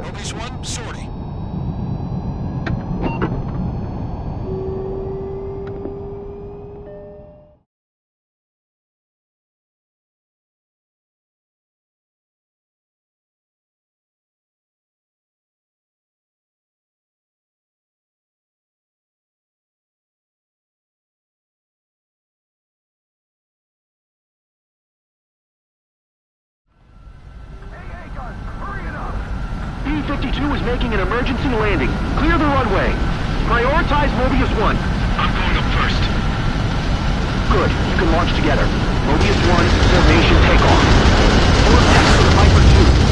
Mobius 1, sortie. B-52 is making an emergency landing. Clear the runway. Prioritize Mobius 1. I'm going up first. Good. You can launch together. Mobius 1, formation takeoff. Full attack for Viper 2.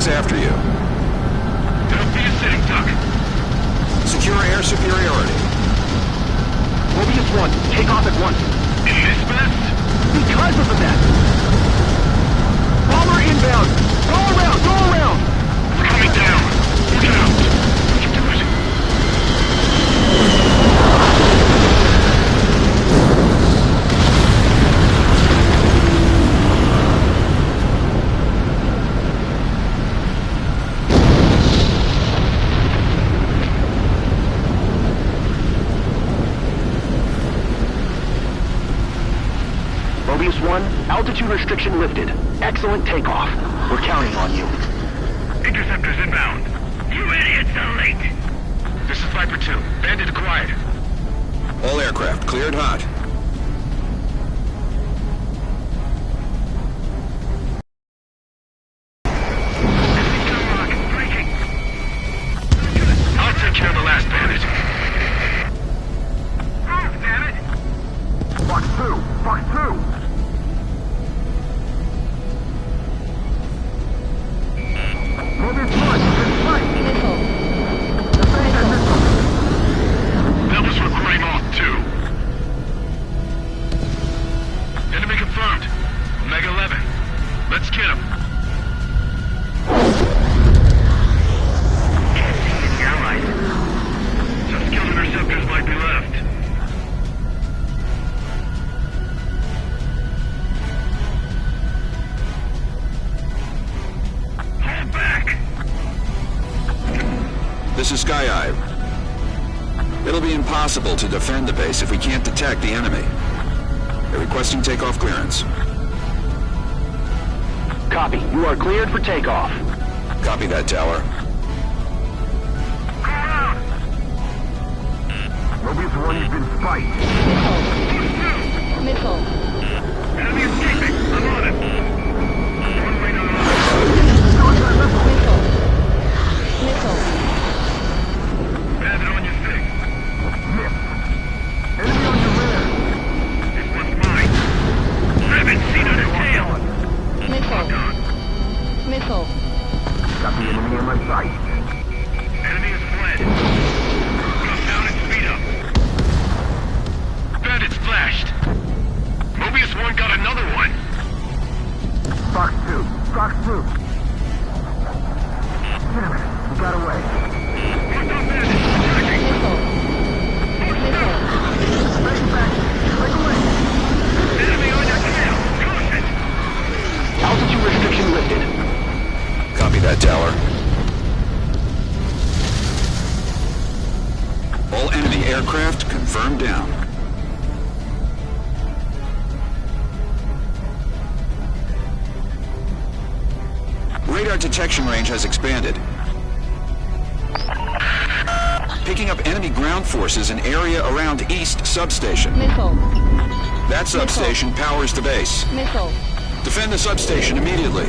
After you. Don't be a sitting duck. Secure air superiority. Mobius 1, take off at once. In this mess? Because of the mess. Bomber inbound. Go around, go around. It's coming down. Look out. We can do it. Mobius 1, altitude restriction lifted. Excellent takeoff. We're counting on you. Interceptors inbound. You idiots are late. This is Viper 2. Bandit acquired. All aircraft cleared hot. I'll take care of the last bandit. Move, damn it! Fox 2! Fox 2! Mobius 1, in sight! Defend that missile! That was for Greymoth 2. Enemy confirmed. Omega 11. Let's get him. Can't see any allies. Some skilled interceptors might be left. Hold back! This is Sky Eye. It'll be impossible to defend the base if we can't detect the enemy. They're requesting takeoff clearance. Copy. You are cleared for takeoff. Copy that, Tower. Go around! Mobius 1 has been spiked. Missile. Enemy escaping! I'm on it! One way to the Missile. Missile. Bandit on your six. Missed. Enemy on your rear. This one's mine. Rabbit, seat on his tail! Missile. Gone. Missile. Got the enemy in my sight. Enemy has fled. Come down and speed up. Bandits flashed. Mobius 1 got another one. Fox 2. Fox 2. Damn it. We got away. Locked on bandits. Attacking. Missile. Missile. Break back. Break away. Enemy on your tail. Caution. Altitude restriction lifted. Copy that, Tower. All enemy aircraft confirmed down. Radar detection range has expanded. Picking up enemy ground forces in area around East Substation. Missile. That substation powers the base. Missile. Defend the substation immediately.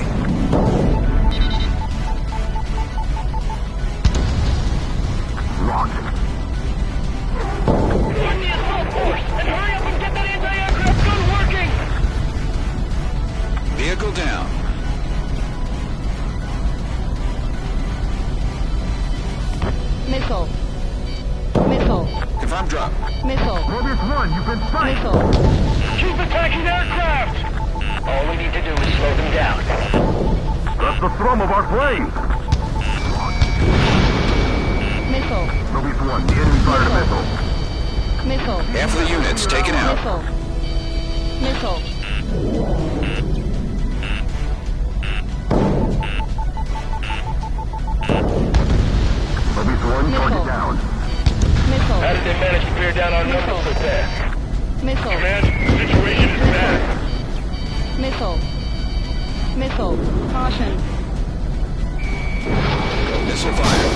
Rocket. Find the assault force and hurry up and get that anti-aircraft gun working! Missile. Missile. Confirmed drop. Missile. Mobius 1, you've been spiked! Missile. Keep attacking aircraft! All we need to do is slow them down. That's the thrum of our planes! Missile. Mobius 1, the enemy fired a missile. Missile. Half of the units taken out. Missile. Missile. Mobius 1, Missile. target down. Missile. How did they manage to bear down our numbers so fast? Missile. Command, the situation is bad. Missile. Missile. Caution. Missile fire.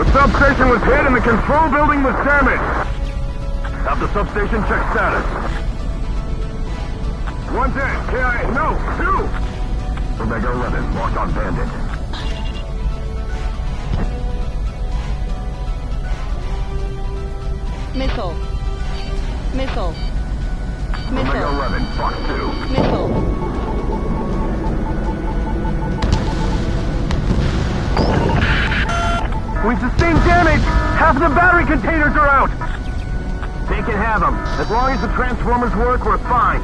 The substation was hit and the control building was damaged. Have the substation check status. 1 dead. KIA. No, 2. Omega 11, locked on Bandit. Missile. Missile. Omega Missile. 11, Fox 2. Missile. We sustained damage! Half of the battery containers are out! They can have them. As long as the transformers work, we're fine.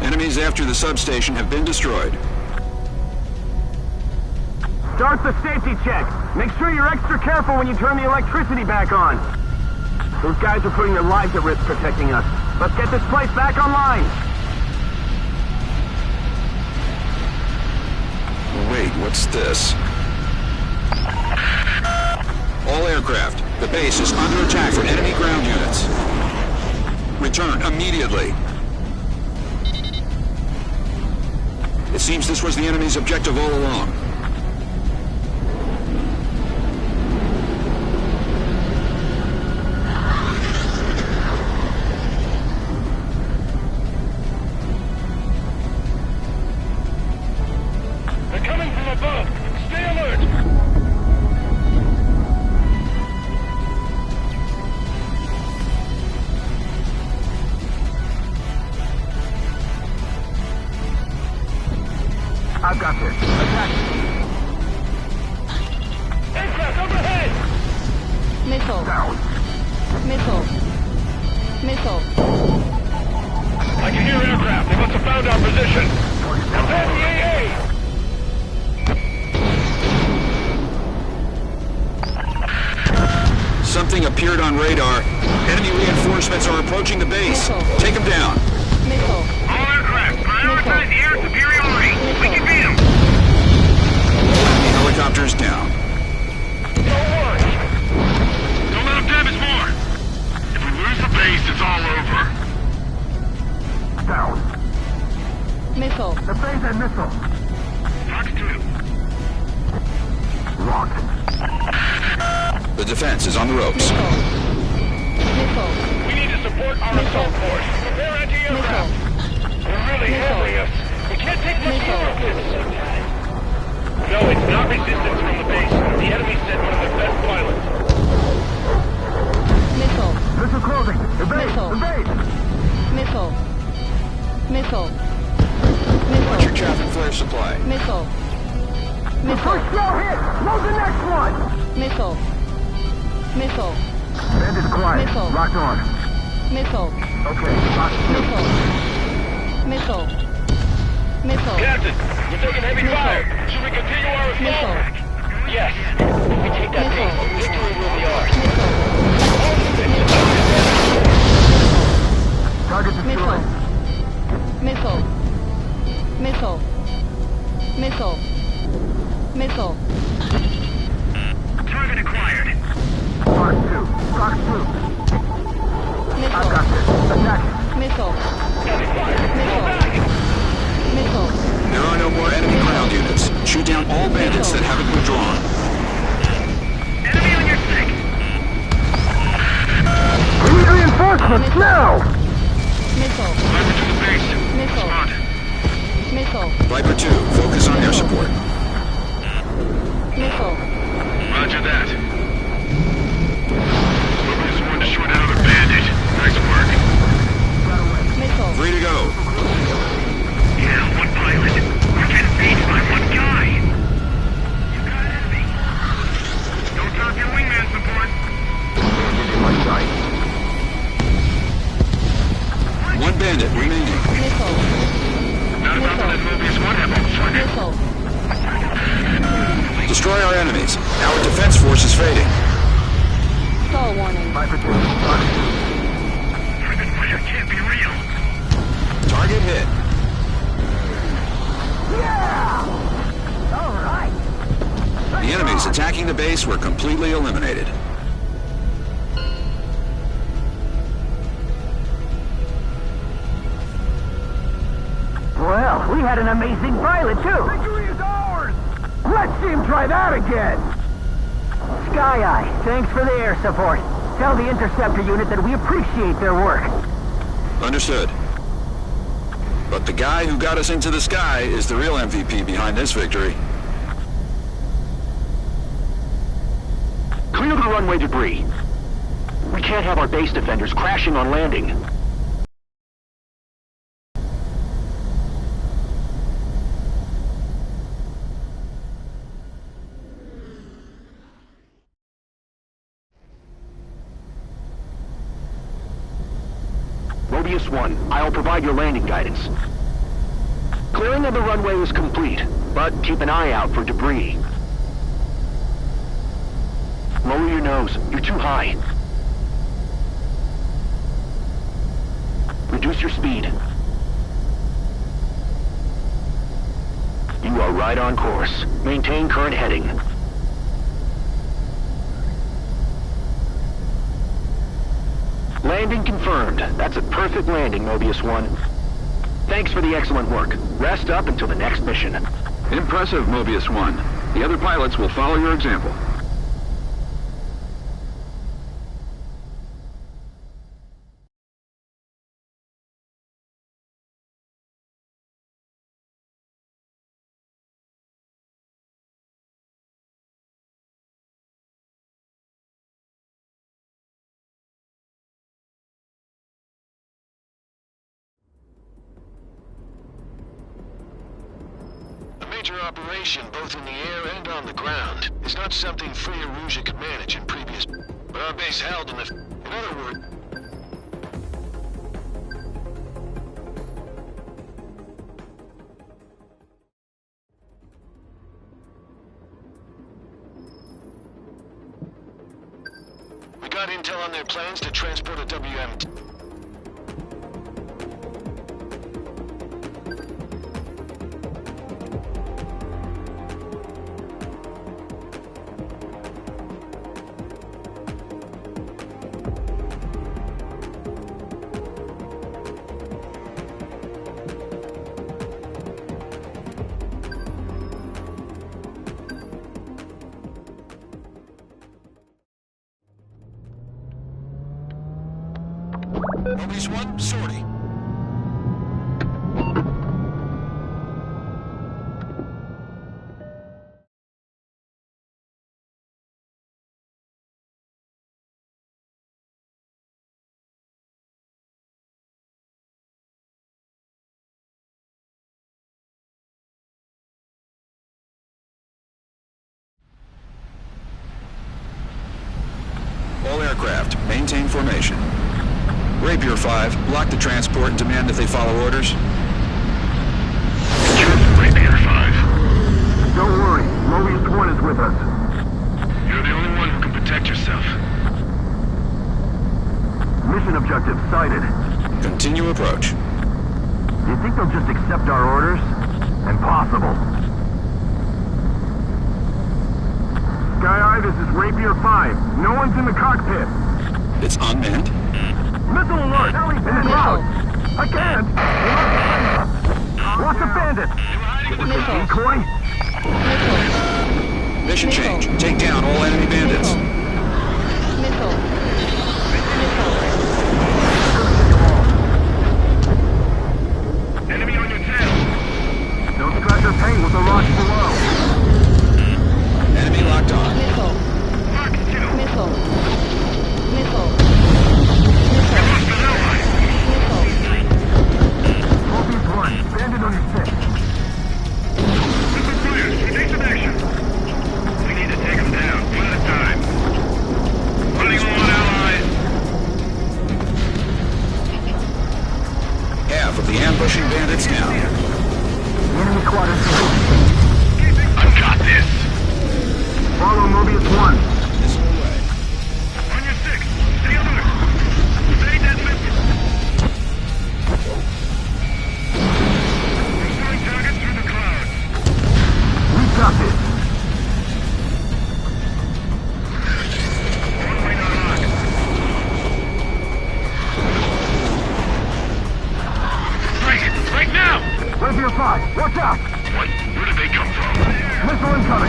Enemies after the substation have been destroyed. Start the safety check. Make sure you're extra careful when you turn the electricity back on. Those guys are putting their lives at risk protecting us. Let's get this place back online. Wait, what's this? All aircraft, the base is under attack from enemy ground units. Return immediately. It seems this was the enemy's objective all along. They're coming from above. Stay alert! I've got this. Attack. Aircraft overhead! Missile. Down. Missile. Missile. I can hear aircraft. They must have found our position. Prepare the AA! Something appeared on radar. Enemy reinforcements are approaching the base. Missile. Take them down. Missile. All aircraft, prioritize air superiority. We can beat them. Enemy helicopters down. Don't worry. Don't let them damage more. If we lose the base, it's all over. Down. Missile. The base and missile. Fox 2. Locked. The defense is on the ropes. Missile. Missile. We need to support our assault force. Prepare anti-aircraft. They're really hammering us. We can't take much Missile. more of this. No, it's not resistance from the base. The enemy sent one of their best pilots. Missile. Missile closing. The base. Missile. The base. Missile. Missile. Watch your Missile. chaff and flare supply. Missile. The Missile. first shell hit. Load the next one. Missile. Missile. Bandit's quiet. Missile. Locked on. Missile. Okay. Fox 2. Missile. Missile. Missile. Captain, we're taking heavy Missile. fire. Should we continue our assault? Missile. Yes. If we take that Missile. base, victory will be ours. Missile. Target destroyed. Missile. Missile. Missile. Missile. Target acquired. Fox 2. Fox 2. I've got Missile. this. Attack. Missile. Heavy fire. Go Missile. back. Missile. There are no more enemy ground units. Shoot down all bandits that haven't withdrawn. Enemy on your stick. We need reinforcements Missile. now. Missile. Viper to the base. Missile. Respond. Missile. Viper 2, focus on air support. Missile. Roger that. Mobius 1 destroyed another bandit. Nice work. Missile. Free to go. fading. Stall warning. My position spotted. Friggin' fire can't be real. Target hit. Yeah! All right. The enemies attacking the base were completely eliminated. Well, we had an amazing pilot, too. Victory is ours! Let's see him try that again! Sky Eye, thanks for the air support. Tell the interceptor unit that we appreciate their work. Understood. But the guy who got us into the sky is the real MVP behind this victory. Clear the runway debris. We can't have our base defenders crashing on landing. Mobius 1, I'll provide your landing guidance. Clearing of the runway is complete, but keep an eye out for debris. Lower your nose. You're too high. Reduce your speed. You are right on course. Maintain current heading. Landing confirmed. That's a perfect landing, Mobius 1. Thanks for the excellent work. Rest up until the next mission. Impressive, Mobius 1. The other pilots will follow your example. Major operation both in the air and on the ground. It's not something Freya Rouge could manage in previous... But our base held in the... In other words... We got intel on their plans to transport a WMD. Mobius 1, sortie. All aircraft, maintain formation. Rapier 5, block the transport and demand that they follow orders. Rapier 5. Don't worry, Mobius 1 is with us. You're the only one who can protect yourself. Mission objective sighted. Continue approach. Do you think they'll just accept our orders? Impossible. Sky Eye, this is Rapier 5. No one's in the cockpit. It's unmanned. Missile alert! In the clouds! I can't! What's a bandit? Missile. Decoy? Missile. Mission Missile. change. Take down all enemy bandits. Missile. Enemy on your tail. Don't scratch your paint with the rocks below. Enemy locked on. Missile. Mark 2. Missile. Missile. Lost an ally. Mobius 1, bandit on your 6. This is clear. Take some action. We need to take them down, one at a time. Running on, allies. Half of the ambushing bandits down. The enemy quad is I've got this. Follow Mobius 1. This Right now! Rapier 5, watch out! What? Where did they come from? Missile incoming!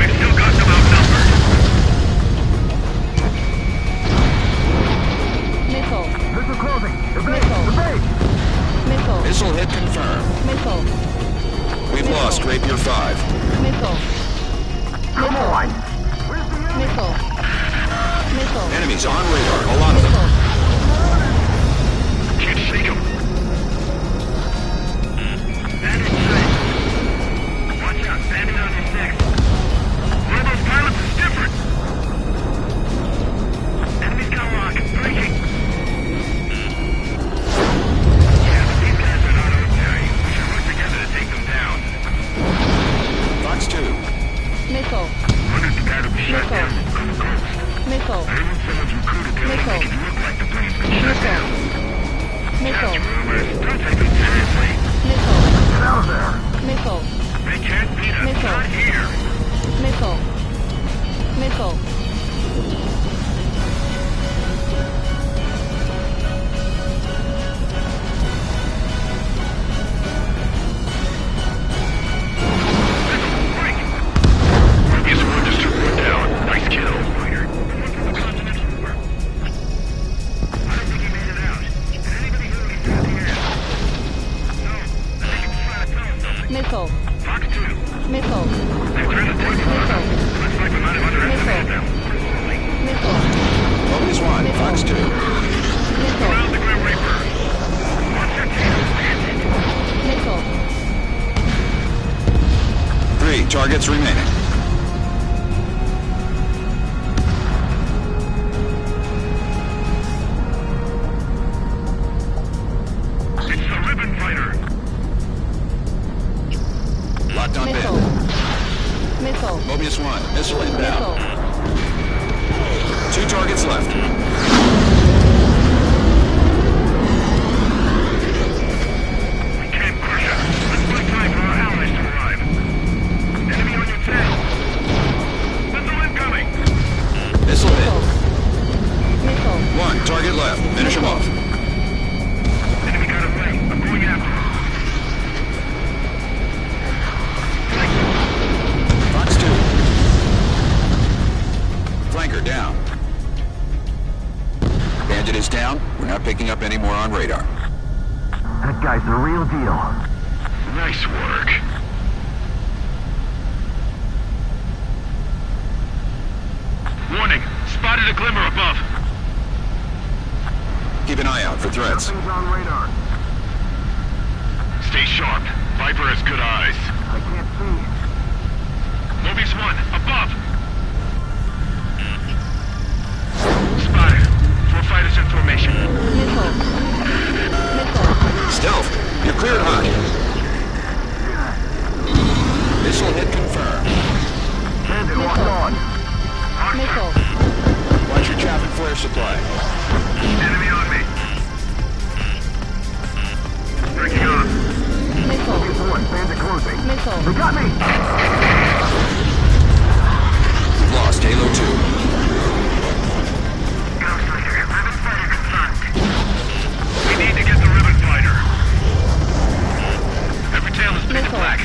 We've still got them outnumbered. Missile. Missile closing! Evade! Missile. Evade! Missile. Missile hit confirmed. Missile. We've Missile. lost Rapier 5. Missile. Come Missile. on! Where's the enemy? Missile. Missile. Enemies on radar, a lot of them. Missile. Can't shake them. Bandit 6. Watch out, bandit on your 6. One of those pilots is different. Enemy's got a lock. Breaking. Yeah, but these guys are not ordinary. We should work together to take them down. Fox 2. Missile. Wondered the guy to be shot Missile. down from the coast. Missile. I heard someone's recruited them to Missile. make it look like the plane's been shut down. Missile. Just rumors. Don't take them seriously. Missile. Get out of there! Missile. They can't beat us. Missile. Not here. Missile. Missile. Break. Yes, one just took one down. Nice kill. Continental War. I don't think he made it out. Did anybody hear what he said at the end? No. I think he was trying to tell us something. Missile. Fox 2. Missile. They're trying to take us out. Looks like we might have underestimated them. Missile. Mobius 1, Fox 2. Missile. Around the Grim Reaper. Watch your tail, bandit. Missile. 3 targets remaining. It's the Ribbon Fighter. Locked on Missile. bandit. Missile. Mobius 1, missile inbound. Missile. 2 targets left. We can't crush it. Let's buy time for our allies to arrive. Enemy on your tail. Missile incoming. Missile hit. Missile. 1 target left. Finish him off. Enemy got away. I'm going after him. Fox 2. Flanker down. Bandit is down. We're not picking up any more on radar. That guy's the real deal. Nice work. Warning. Spotted a glimmer above. Keep an eye out for threats. Nothing's on radar. Stay sharp. Viper has good eyes. I can't see. Mobius 1, above. Spotted. 4 fighters in formation. Missile. Missile. Stealth, you're cleared hot. Missile hit confirmed. Bandit locked on. Missile. Watch your traffic flare supply. Enemy on me. Breaking off. Missile. Focus 1, bandit closing. Missile. They got me! We've lost Halo 2. Ghost Rider, Ribbon Fighter confirmed. We need to get the Ribbon Fighter. Every tail is painted Missile. black.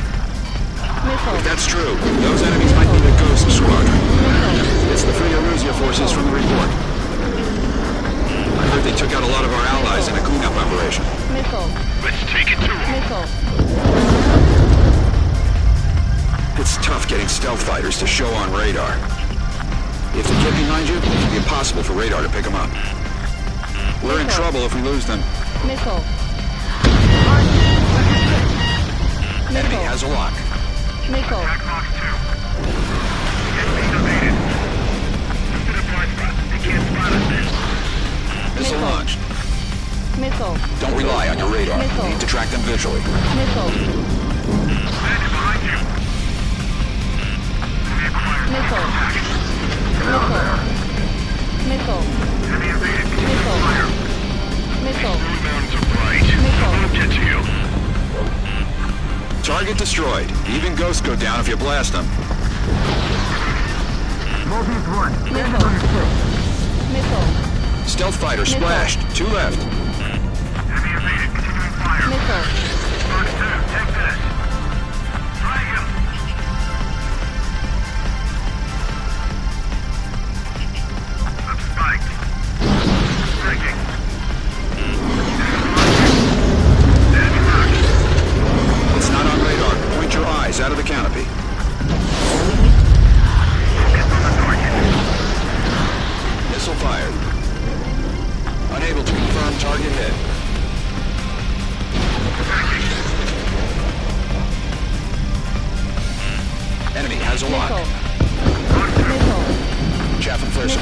Missile. If that's true, those enemies might be the Ghost Squadron. Missile. It's the Free Erusea forces from the report. I heard they took out a lot of our allies in a cleanup operation. Missile. Let's take it to them. Missile. It's tough getting stealth fighters to show on radar. If they get behind you, it can be impossible for radar to pick them up. We're in Missile. trouble if we lose them. Missile. Enemy Missile. has a lock. Missile. Attack Fox 2. Enemy evaded. Just in a blind spot. They can't spot us then. Missile Missile. launched. Missile. Don't rely on your radar. Missile. You need to track them visually. Missile. Bandit behind you. We acquired Missile. package. Missile. Missile. Enemy evaded. Missile. Fire. Missile. Blue mountains are bright. Missile. We'll get to you. Target destroyed. Even ghosts go down if you blast them. Mobius 1, bandit Missile. on your 6. Missile. Stealth fighter Missile. splashed. 2 left.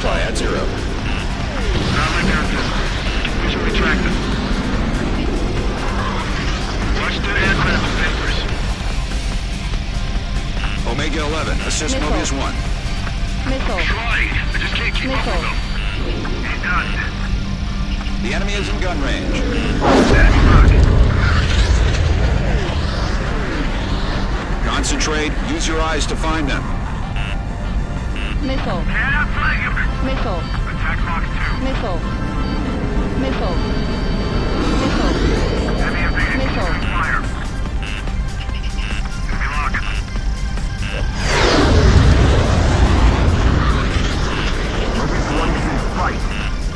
Verify at 0. Not like they're visually track them. Watch the aircraft and papers. Omega 11, assist Missile. Mobius 1. Missile. Trying. I just can't keep up Missile. with them. He does. The enemy is in gun range. Concentrate. Use your eyes to find them. Missile. Head up, flag him. Missile. Attack Fox 2. Missile. Missile. Missile. Enemy evading. Missile. Fire. Enemy lock.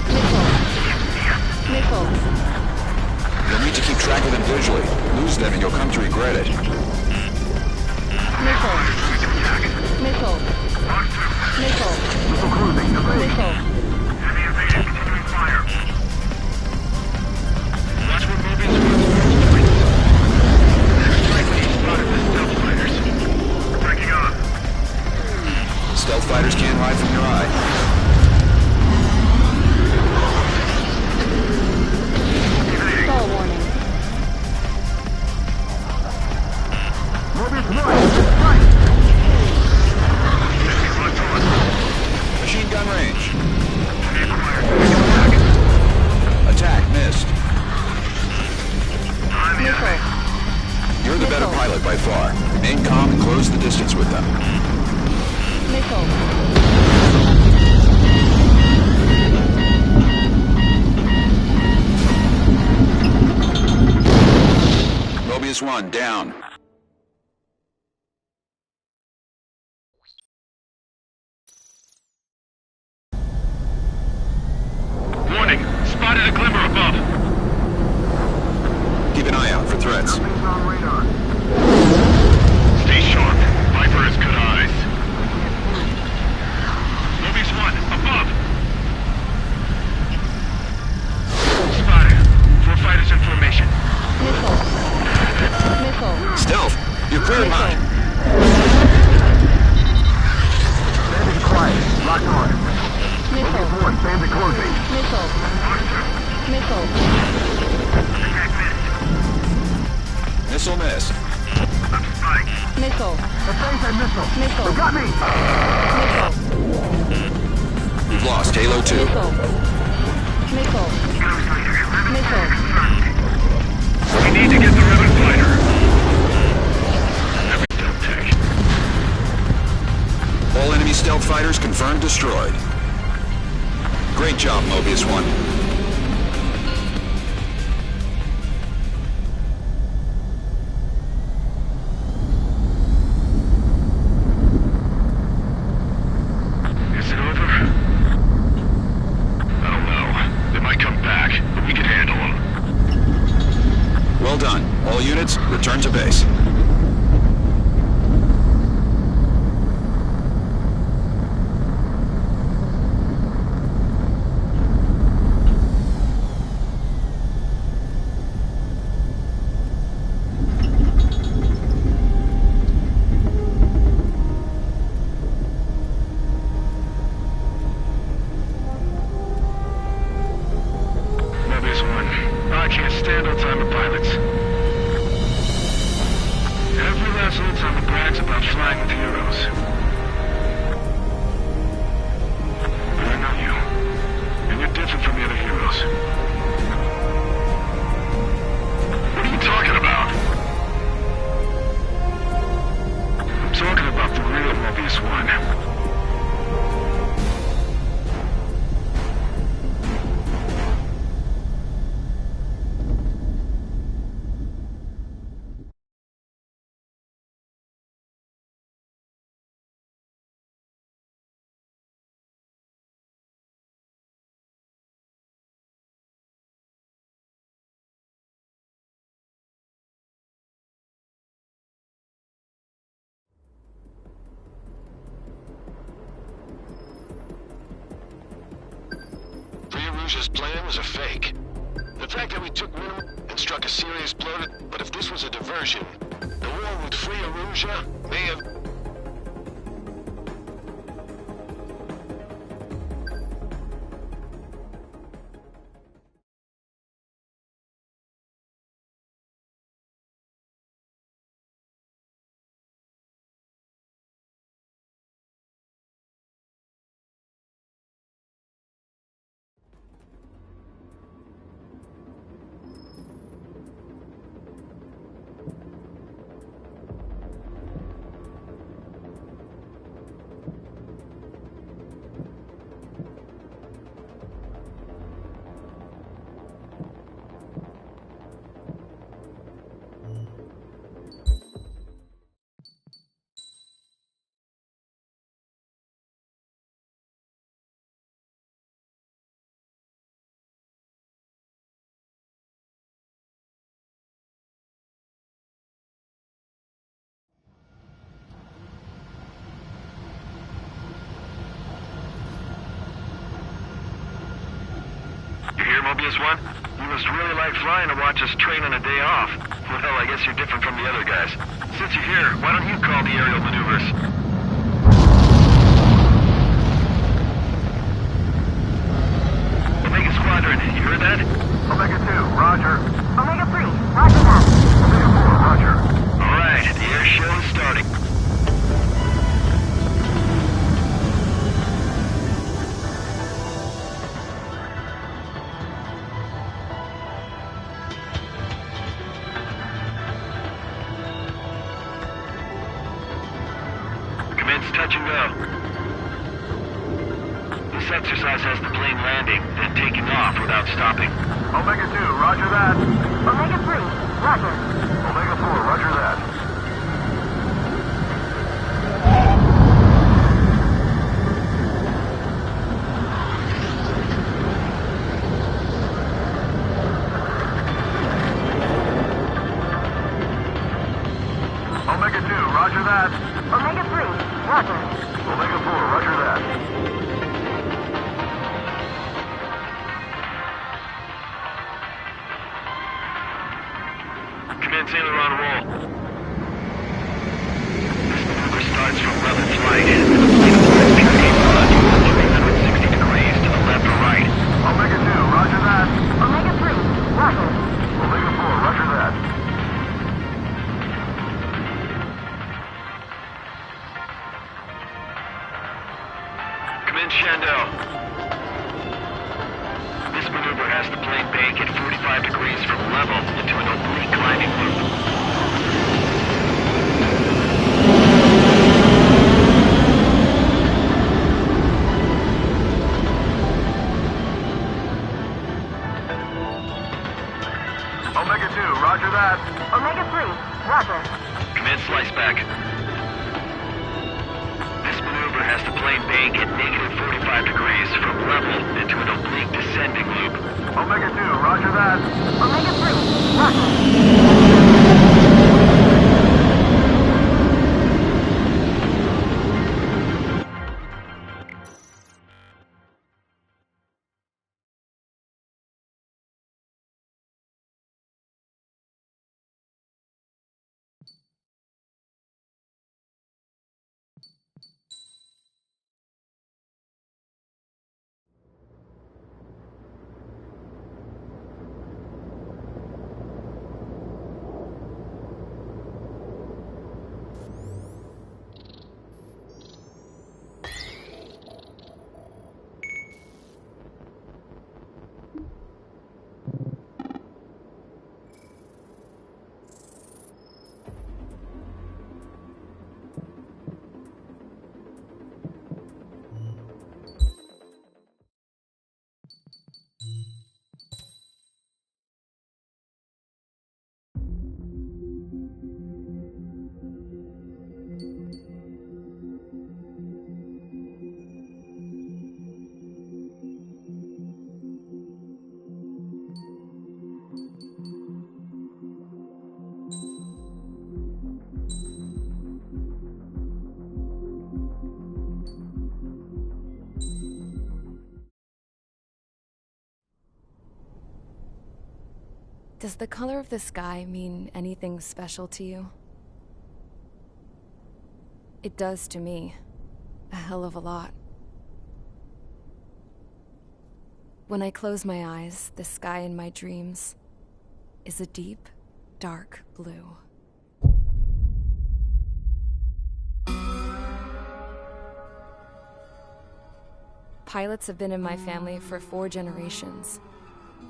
Missile. Missile. You'll need to keep track of them visually. Lose them and you'll come to regret it. Missile. Missile. Fox 2. Missile. Missile cruising. Missile. Enemy evading. Continuing fire. Watch where Mobius was. Strike when he spotted the stealth fighters. Breaking on. Stealth fighters can't hide from your eye. Stall warning. Mobius 1. Right. Enemy locked on. Machine gun range. Enemy acquired. Attack missed. On the enemy. Missile. You're the better Missile. pilot by far. Remain calm and close the distance with them. Missile. Mobius 1, down. Warning. Spotted a glimmer above. Keep an eye out for threats. Nothing's on radar. Stay sharp. Viper has good eyes. Mobius 1, above. Spotted. 4 fighters in formation. Missile. Missile. Stealth, you're clear of mine. Bandit quiet. Locked on. Missile. Mobius 1. Bandit closing. Missile. Missile. Missile missed. Missile. Advance and missile. Missile. They got me. Missile. We've lost Halo 2. Missile. Missile. Missile. We need to get the rebel fighter. Every stealth tech. All enemy stealth fighters confirmed destroyed. Great job, Mobius 1. Is it over? I don't know. They might come back, but we can handle them. Well done. All units, return to base. Mobius 1. I can't stand old-timer pilots. Every last old-timer brags about flying with heroes. But I know you. And you're different from the other heroes. What are you talking about? I'm talking about the real Mobius 1. Rouge's plan was a fake. The fact that we took minimum and struck a serious blow but if this was a diversion, the war with Free Aruja may have... hear, Mobius One? You must really like flying to watch us train on a day off. Well, I guess you're different from the other guys. Since you're here, why don't you call the aerial maneuvers? Omega Squadron, you heard that? Omega 2, roger. Omega 3, roger that. Omega 4, roger. All right, the air show is starting. Commence touch and go. This exercise has the plane landing, then taking off without stopping. Omega 2, roger that. Omega 3, roger. Omega 4, roger that. Omega 2, roger that. Omega 3, roger. Omega 4, roger that. Commence aileron roll. This maneuver starts from level flight. The plane applies pure aim thrust with 360 degrees to the left or right. Omega 2, roger that. Omega 3, roger. Omega 4, roger that. Commence Chandel. This maneuver has the plane bank at 45 degrees from level into an oblique climbing loop. Omega 2, roger that. Omega 3, roger. Commence slice back. This maneuver has the plane bank at negative 45 degrees from level into an oblique descending loop. Omega 2, roger that. Omega 3, roger. Does the color of the sky mean anything special to you? It does to me. A hell of a lot. When I close my eyes, the sky in my dreams is a deep, dark blue. Pilots have been in my family for 4 generations.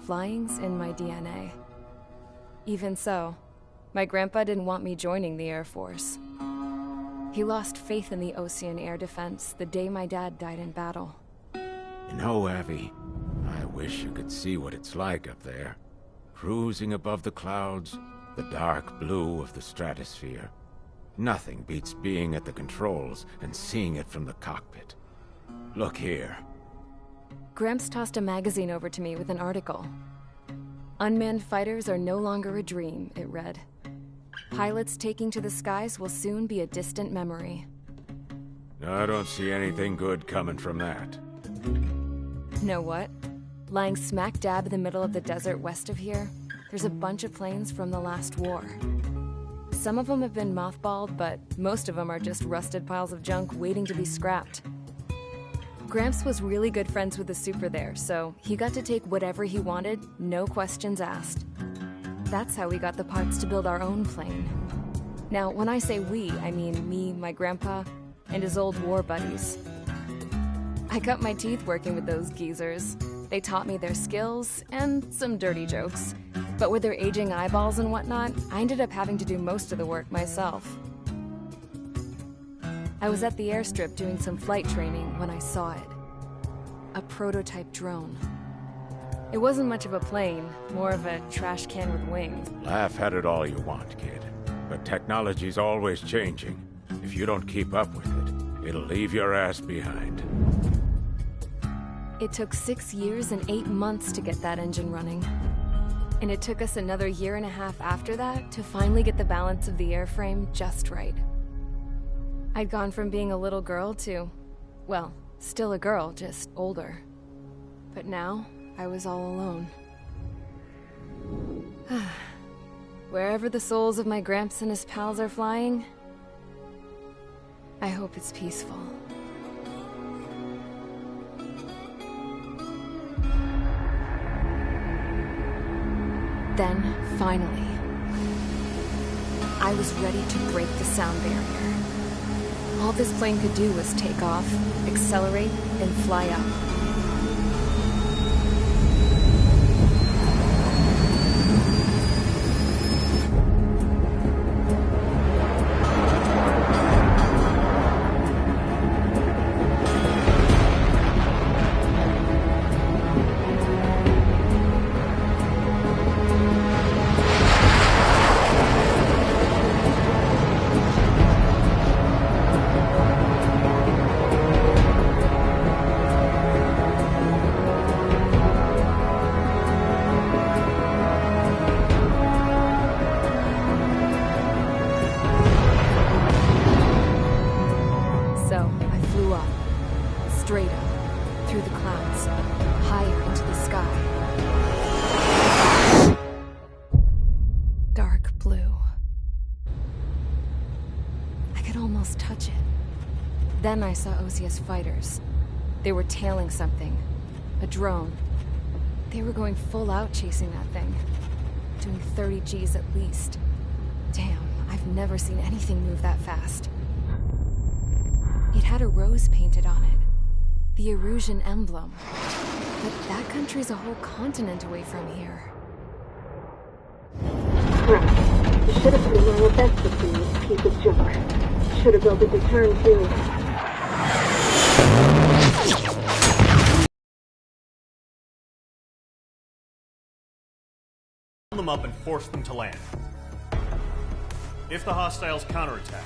Flying's in my DNA. Even so, my grandpa didn't want me joining the Air Force. He lost faith in the Ocean Air Defense the day my dad died in battle. You know, Abby, I wish you could see what it's like up there. Cruising above the clouds, the dark blue of the stratosphere. Nothing beats being at the controls and seeing it from the cockpit. Look here. Gramps tossed a magazine over to me with an article. Unmanned fighters are no longer a dream, it read. Pilots taking to the skies will soon be a distant memory. I don't see anything good coming from that. Know what? Lying smack dab in the middle of the desert west of here, there's a bunch of planes from the last war. Some of them have been mothballed, but most of them are just rusted piles of junk waiting to be scrapped. Gramps was really good friends with the super there, so he got to take whatever he wanted, no questions asked. That's how we got the parts to build our own plane. Now, when I say we, I mean me, my grandpa, and his old war buddies. I cut my teeth working with those geezers. They taught me their skills and some dirty jokes. But with their aging eyeballs and whatnot, I ended up having to do most of the work myself. I was at the airstrip doing some flight training when I saw it. A prototype drone. It wasn't much of a plane, more of a trash can with wings. Laugh at it all you want, kid. But technology's always changing. If you don't keep up with it, it'll leave your ass behind. It took 6 years and 8 months to get that engine running. And it took us another 1.5 years after that to finally get the balance of the airframe just right. I'd gone from being a little girl to, well, still a girl, just older. But now, I was all alone. Wherever the souls of my Gramps and his pals are flying, I hope it's peaceful. Then, finally, I was ready to break the sound barrier. All this plane could do was take off, accelerate, and fly up. Straight up, through the clouds, higher into the sky. Dark blue. I could almost touch it. Then I saw Osia's fighters. They were tailing something. A drone. They were going full out chasing that thing. Doing 30 Gs at least. Damn, I've never seen anything move that fast. It had a rose painted on it. The Erusian emblem. But that country's a whole continent away from here. Right. You should have put in your best to see this piece of junk. Should have built a deterrent too. Them up and force them to land. If the hostiles counterattack,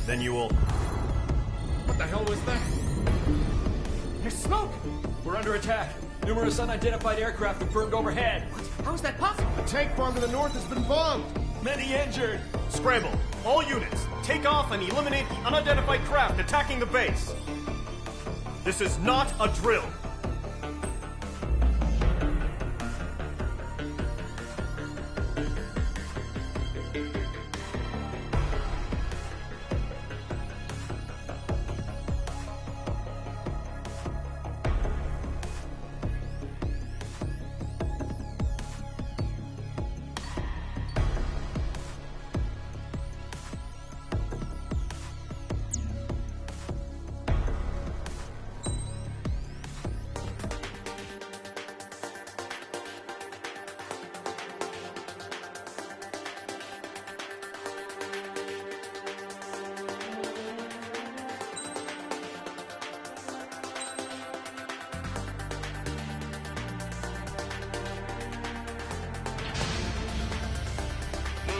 then you will... What the hell was that? There's smoke! We're under attack. Numerous unidentified aircraft have burned overhead. What? How is that possible? A tank farm to the north has been bombed! Many injured! Scramble. All units, take off and eliminate the unidentified craft attacking the base. This is not a drill.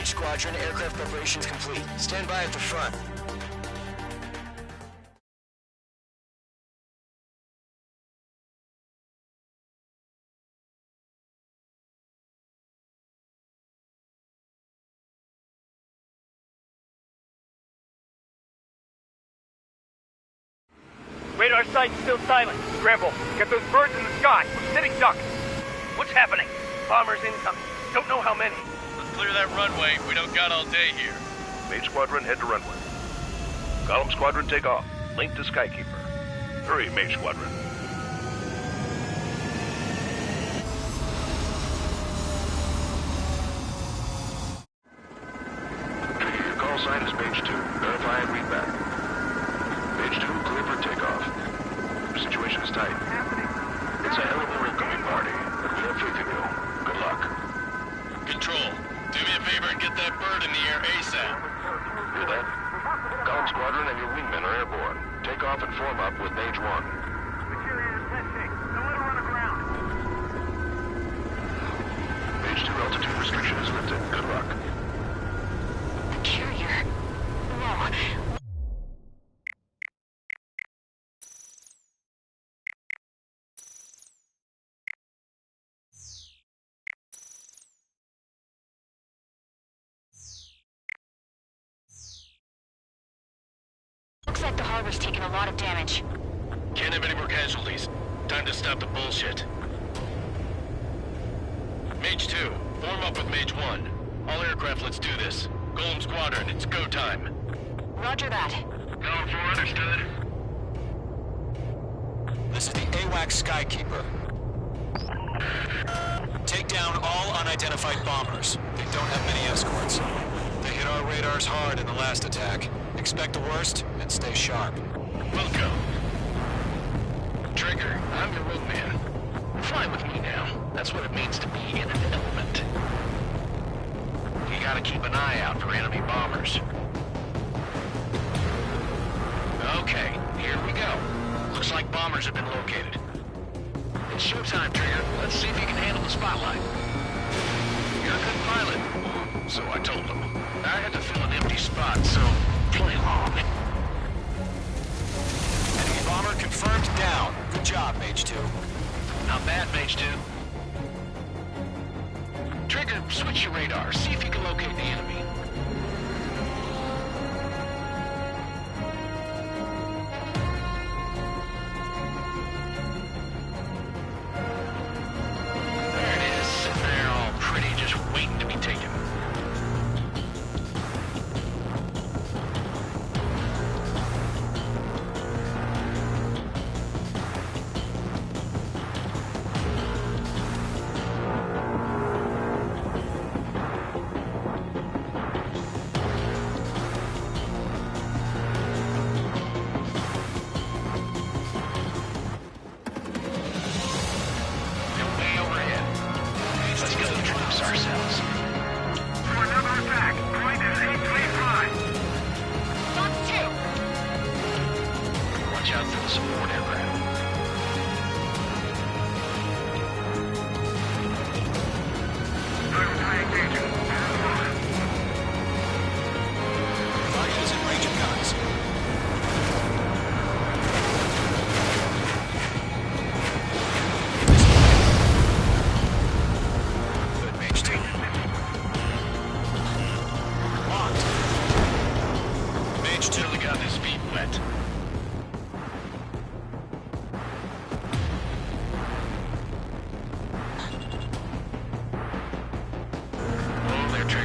Squadron, aircraft preparations complete. Stand by at the front. Radar site's still silent. Scramble, get those birds in the sky. We're sitting ducks. What's happening? Bombers incoming. Don't know how many. Let's clear that runway. We don't got all day here. Mage Squadron, head to runway. Column Squadron, take off. Link to Skykeeper. Hurry, Mage Squadron. Your call sign is Mage 2. Verify and read back. Mage 2, clear for takeoff. Your situation is tight. It's a hell of a welcoming party, but we have faith in you. Good luck. Control, do me a favor and get that bird in the air ASAP. Hear that? Column Squadron and your wingmen are airborne. Take off and form up with Mage 1. Material testing. Don't let her run aground. Mage 2 altitude restriction is lifted. Good luck. Carrier. Whoa. Looks like the harbor's taken a lot of damage. Can't have any more casualties. Time to stop the bullshit. Mage 2, form up with Mage 1. All aircraft, let's do this. Golem Squadron, it's go time. Roger that. Column 4, understood. This is the AWACS Skykeeper. Take down all unidentified bombers. They don't have many escorts. They hit our radars hard in the last attack. Expect the worst and stay sharp. Welcome. Trigger, I'm your wingman. Fly with me now. That's what it means to be in an element. You gotta keep an eye out for enemy bombers. Okay, here we go. Looks like bombers have been located. It's showtime, Trigger. Let's see if you can handle the spotlight. You're a good pilot. So I told them. I had to fill an empty spot, so play along. Enemy bomber confirmed down. Good job, Mage 2. Not bad, Mage 2. Trigger, switch your radar. See if you can locate the enemy. There it is, sitting there all pretty, just waiting to be taken.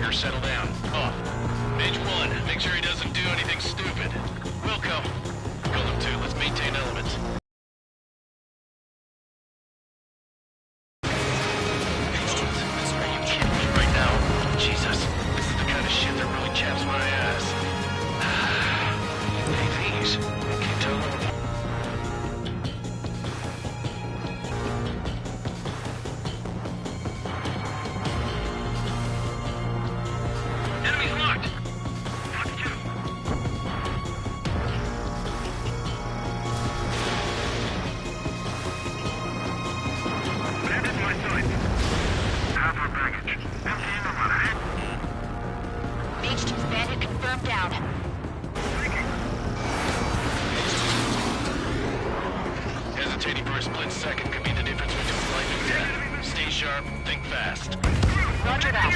Settle down. Off. Mage 1, make sure he doesn't do anything stupid. Wilco. Golem 2, let's maintain elements. Mage 2, are you kidding me right now? Jesus, this is the kind of shit that really chaps my ass. Hey, these. Can you tell them? Hesitating for a split second could mean the difference between life and death. Stay sharp, think fast. Roger that.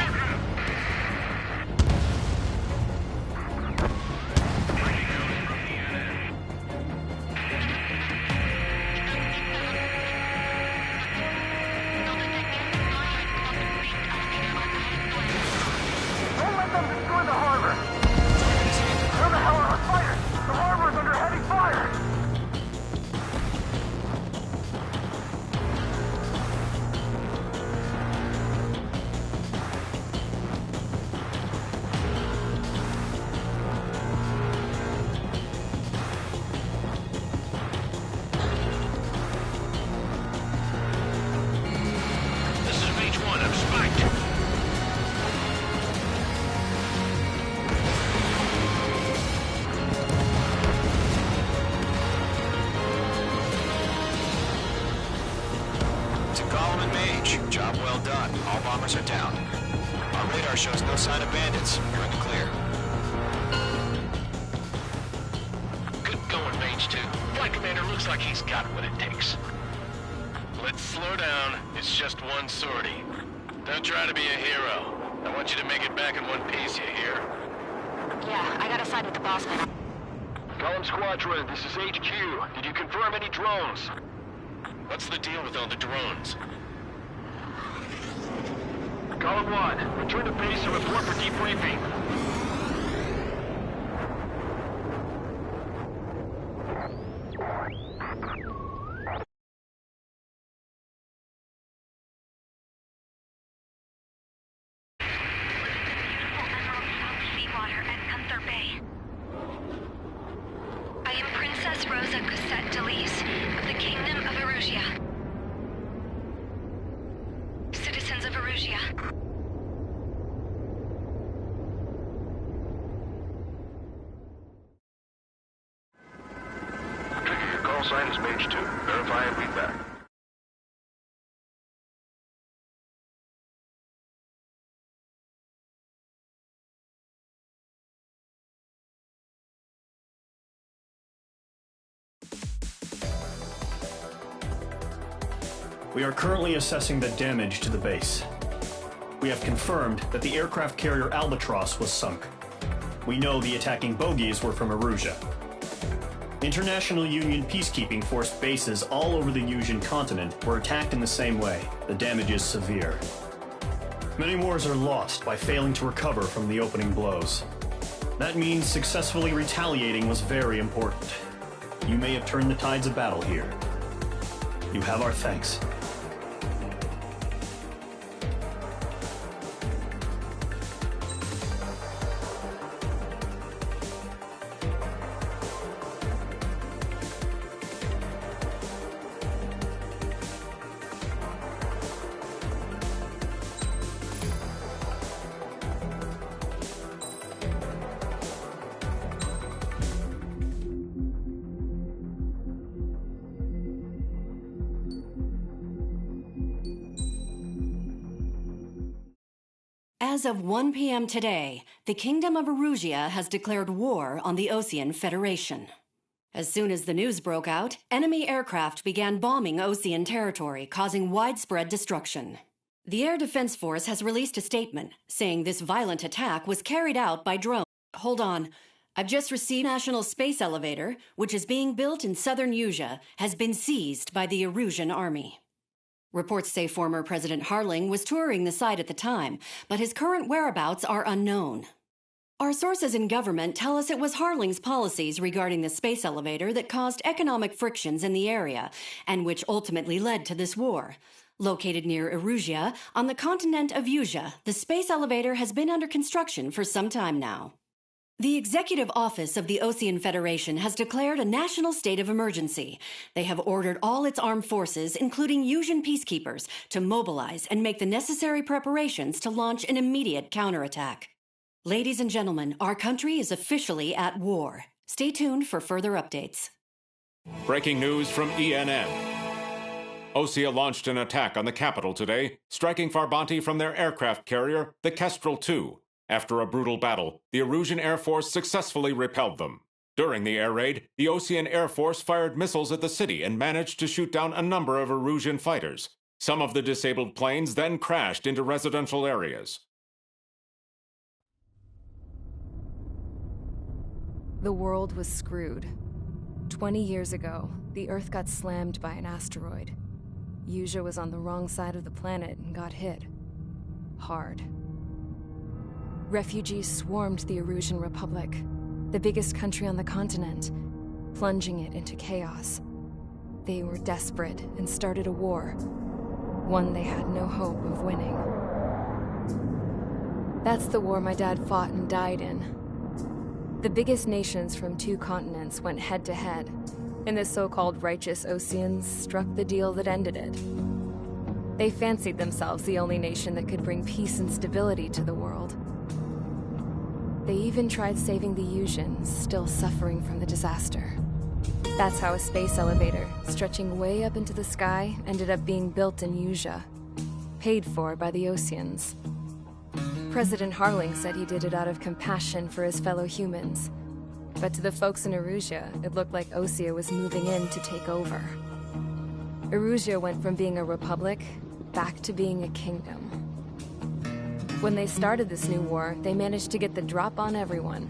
come destroy the harbor! Where the hell are our fighters? The harbor is under heavy fire! This is Mage 1. I'm spiked. To Gollum and Mage, job well done. All bombers are down. Our radar shows no sign of bandits. You're in the clear. Good going, Mage 2. Flight Commander looks like he's got what it takes. Let's slow down. It's just one sortie. Don't try to be a hero. I want you to make it back in one piece, you hear? Yeah, I gotta side with the boss man. Column Squadron, this is HQ. Did you confirm any drones? What's the deal with all the drones? Column 1, return to base and report for debriefing. Seawater at Gunther Bay. I am Princess Rosa Cosette Delise of the Kingdom of Erusia. Citizens of Erusia. Trigger, your call sign is Mage 2. Verify and read back. We are currently assessing the damage to the base. We have confirmed that the aircraft carrier Albatross was sunk. We know the attacking bogies were from Erusia. International Union peacekeeping force bases all over the Yusian continent were attacked in the same way. The damage is severe. Many wars are lost by failing to recover from the opening blows. That means successfully retaliating was very important. You may have turned the tides of battle here. You have our thanks. As of 1 p.m. today, the Kingdom of Erusia has declared war on the Osean Federation. As soon as the news broke out, enemy aircraft began bombing Osean territory, causing widespread destruction. The Air Defense Force has released a statement saying this violent attack was carried out by drones. Hold on. I've just received National Space Elevator, which is being built in southern Yusia, has been seized by the Erusian army. Reports say former President Harling was touring the site at the time, but his current whereabouts are unknown. Our sources in government tell us it was Harling's policies regarding the space elevator that caused economic frictions in the area, and which ultimately led to this war. Located near Erusia, on the continent of Yusia, the space elevator has been under construction for some time now. The Executive Office of the Osean Federation has declared a national state of emergency. They have ordered all its armed forces, including Yusian peacekeepers, to mobilize and make the necessary preparations to launch an immediate counterattack. Ladies and gentlemen, our country is officially at war. Stay tuned for further updates. Breaking news from ENN. Osea launched an attack on the capital today, striking Farbanti from their aircraft carrier, the Kestrel II. After a brutal battle, the Erusian Air Force successfully repelled them. During the air raid, the Osean Air Force fired missiles at the city and managed to shoot down a number of Erusian fighters. Some of the disabled planes then crashed into residential areas. The world was screwed. 20 years ago, the Earth got slammed by an asteroid. Yusia was on the wrong side of the planet and got hit. Hard. refugees swarmed the Erusian Republic, the biggest country on the continent, plunging it into chaos. They were desperate and started a war, one they had no hope of winning. That's the war my dad fought and died in. The biggest nations from 2 continents went head-to-head, and the so-called righteous Oseans struck the deal that ended it. They fancied themselves the only nation that could bring peace and stability to the world. They even tried saving the Yusians, still suffering from the disaster. That's how a space elevator, stretching way up into the sky, ended up being built in Usea, paid for by the Oseans. President Harling said he did it out of compassion for his fellow humans. But to the folks in Erusia, it looked like Osea was moving in to take over. Erusia went from being a republic back to being a kingdom. When they started this new war, they managed to get the drop on everyone.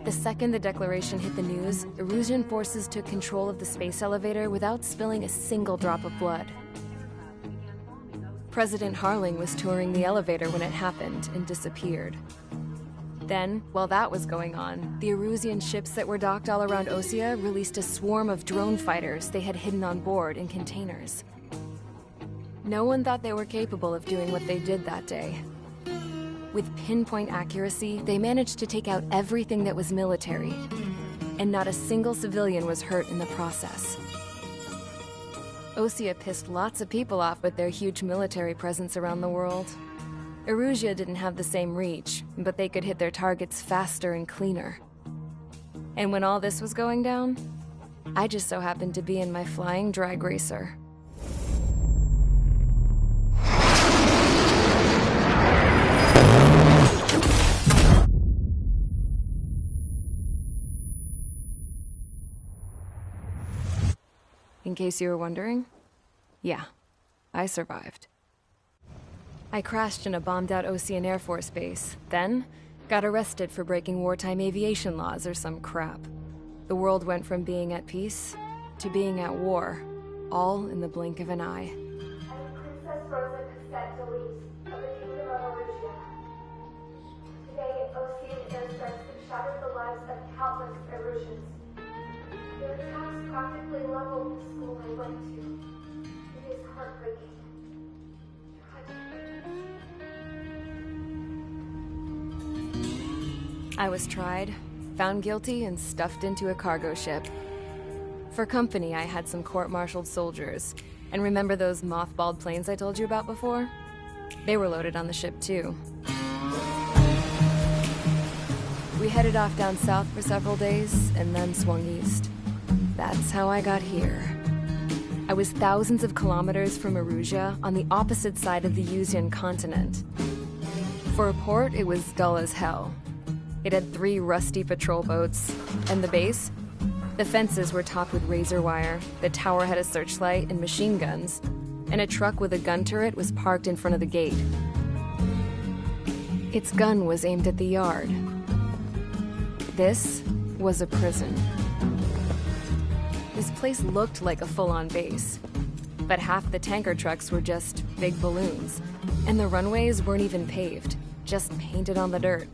The second the declaration hit the news, Erusian forces took control of the space elevator without spilling a single drop of blood. President Harling was touring the elevator when it happened and disappeared. Then, while that was going on, the Erusian ships that were docked all around Osea released a swarm of drone fighters they had hidden on board in containers. No one thought they were capable of doing what they did that day. With pinpoint accuracy, they managed to take out everything that was military, and not a single civilian was hurt in the process. Osea pissed lots of people off with their huge military presence around the world. Erusia didn't have the same reach, but they could hit their targets faster and cleaner. And when all this was going down, I just so happened to be in my flying drag racer. In case you were wondering, yeah, I survived. I crashed in a bombed-out Osean Air Force base, then got arrested for breaking wartime aviation laws or some crap. The world went from being at peace to being at war, all in the blink of an eye. Princess Rosa Cassette Delise of the Kingdom of Erusia. Today, Osean airstrikes have shattered the lives of countless Erusians. Their attacks practically leveled the school I went to. It is heartbreaking. I was tried, found guilty, and stuffed into a cargo ship. For company, I had some court-martialed soldiers. And remember those mothballed planes I told you about before? They were loaded on the ship, too. We headed off down south for several days, and then swung east. That's how I got here. I was thousands of kilometers from Erusia, on the opposite side of the Yusian continent. For a port, it was dull as hell. It had 3 rusty patrol boats, and the base? The fences were topped with razor wire, the tower had a searchlight and machine guns, and a truck with a gun turret was parked in front of the gate. Its gun was aimed at the yard. This was a prison. This place looked like a full-on base, but half the tanker trucks were just big balloons, and the runways weren't even paved, just painted on the dirt.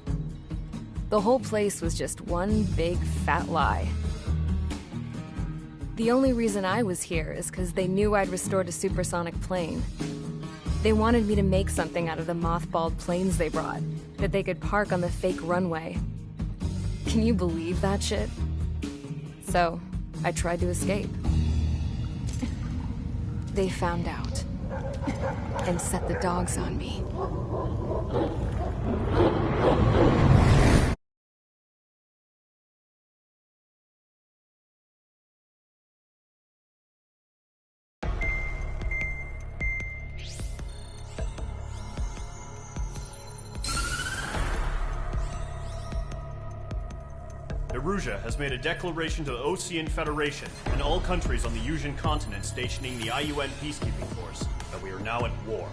The whole place was just one big fat lie. The only reason I was here is because they knew I'd restored a supersonic plane. They wanted me to make something out of the mothballed planes they brought, that they could park on the fake runway. Can you believe that shit? So, I tried to escape. They found out, and set the dogs on me. Erusia has made a declaration to the Osean Federation and all countries on the Yusian continent stationing the IUN peacekeeping force that we are now at war.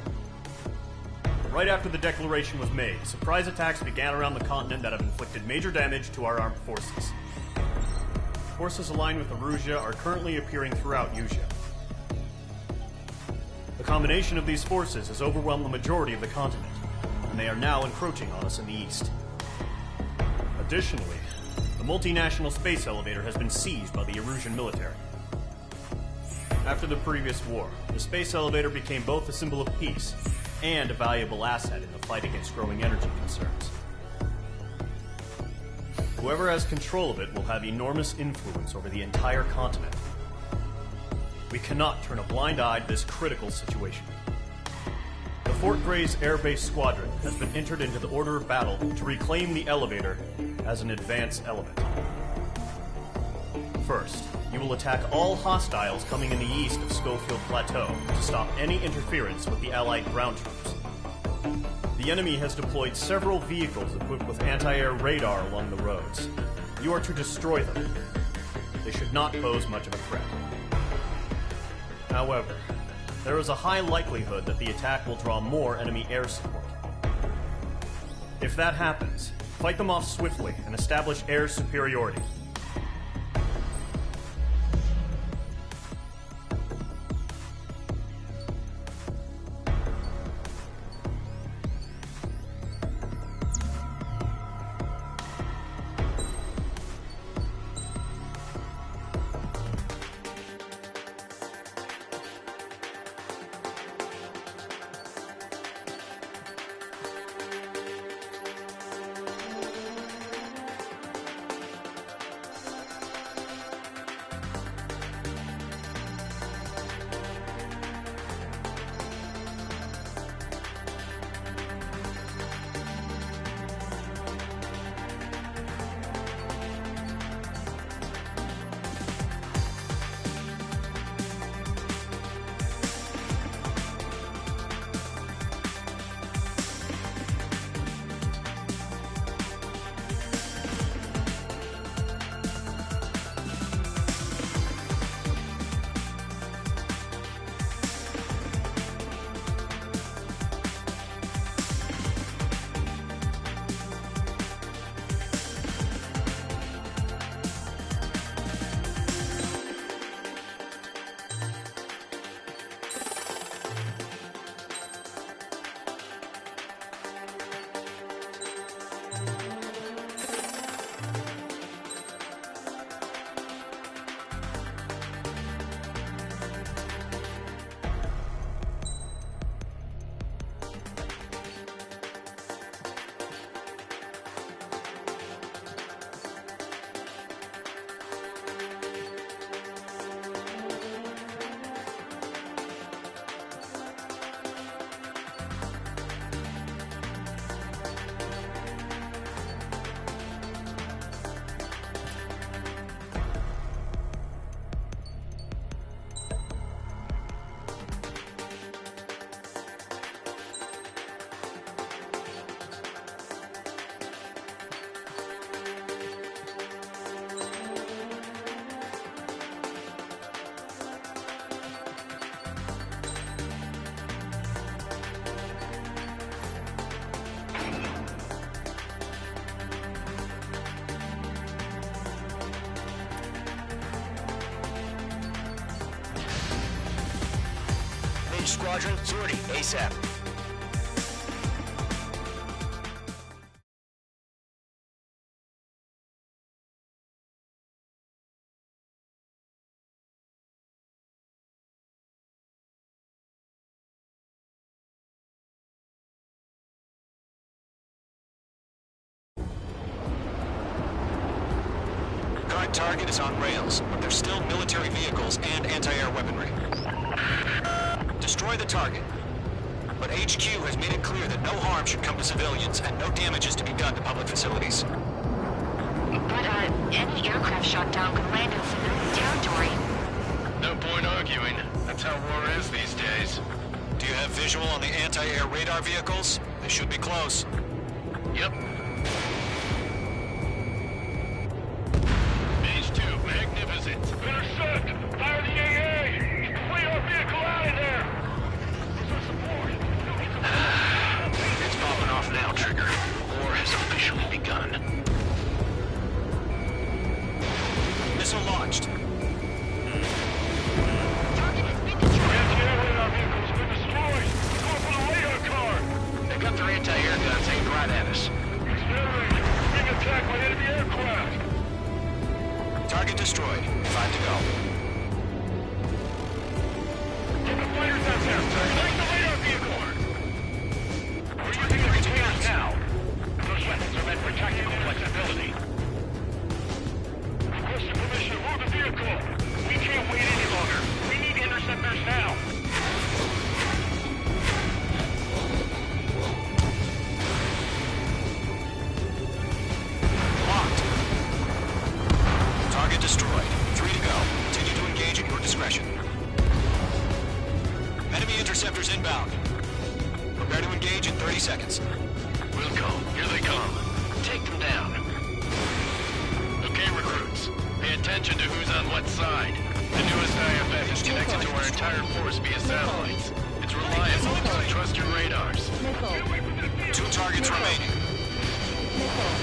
Right after the declaration was made, surprise attacks began around the continent that have inflicted major damage to our armed forces. Forces aligned with Erusia are currently appearing throughout Usea. The combination of these forces has overwhelmed the majority of the continent. and they are now encroaching on us in the east. Additionally, the multinational space elevator has been seized by the Erusian military. After the previous war, the space elevator became both a symbol of peace and a valuable asset in the fight against growing energy concerns. Whoever has control of it will have enormous influence over the entire continent. We cannot turn a blind eye to this critical situation. The Fort Grays Air Base Squadron has been entered into the order of battle to reclaim the elevator as an advance element. First, you will attack all hostiles coming in the east of Schofield Plateau to stop any interference with the Allied ground troops. The enemy has deployed several vehicles equipped with anti-air radar along the roads. You are to destroy them. They should not pose much of a threat. However, there is a high likelihood that the attack will draw more enemy air support. If that happens, fight them off swiftly and establish air superiority. Squadron, sortie, ASAP. Current target is on rails, but there's still military vehicles and anti-air weaponry. Destroy the target. But HQ has made it clear that no harm should come to civilians and no damage is to be done to public facilities. But, any aircraft shot down could land in civilian territory. No point arguing. That's how war is these days. Do you have visual on the anti-air radar vehicles? They should be close. Yep. Phase 2, magnificent. Intercept! Fire the AA! Flee our vehicle out of there! It's popping off now, Trigger. War has officially begun. Missile launched. Target has been destroyed. Anti-air radar vehicle's been destroyed. We're going for the radar car. They got their anti-air gun attention to who's on what side. The newest IFF is connected to our entire force via satellites. It's reliable, so trust your radars. Missile. 2 targets remaining. Missile.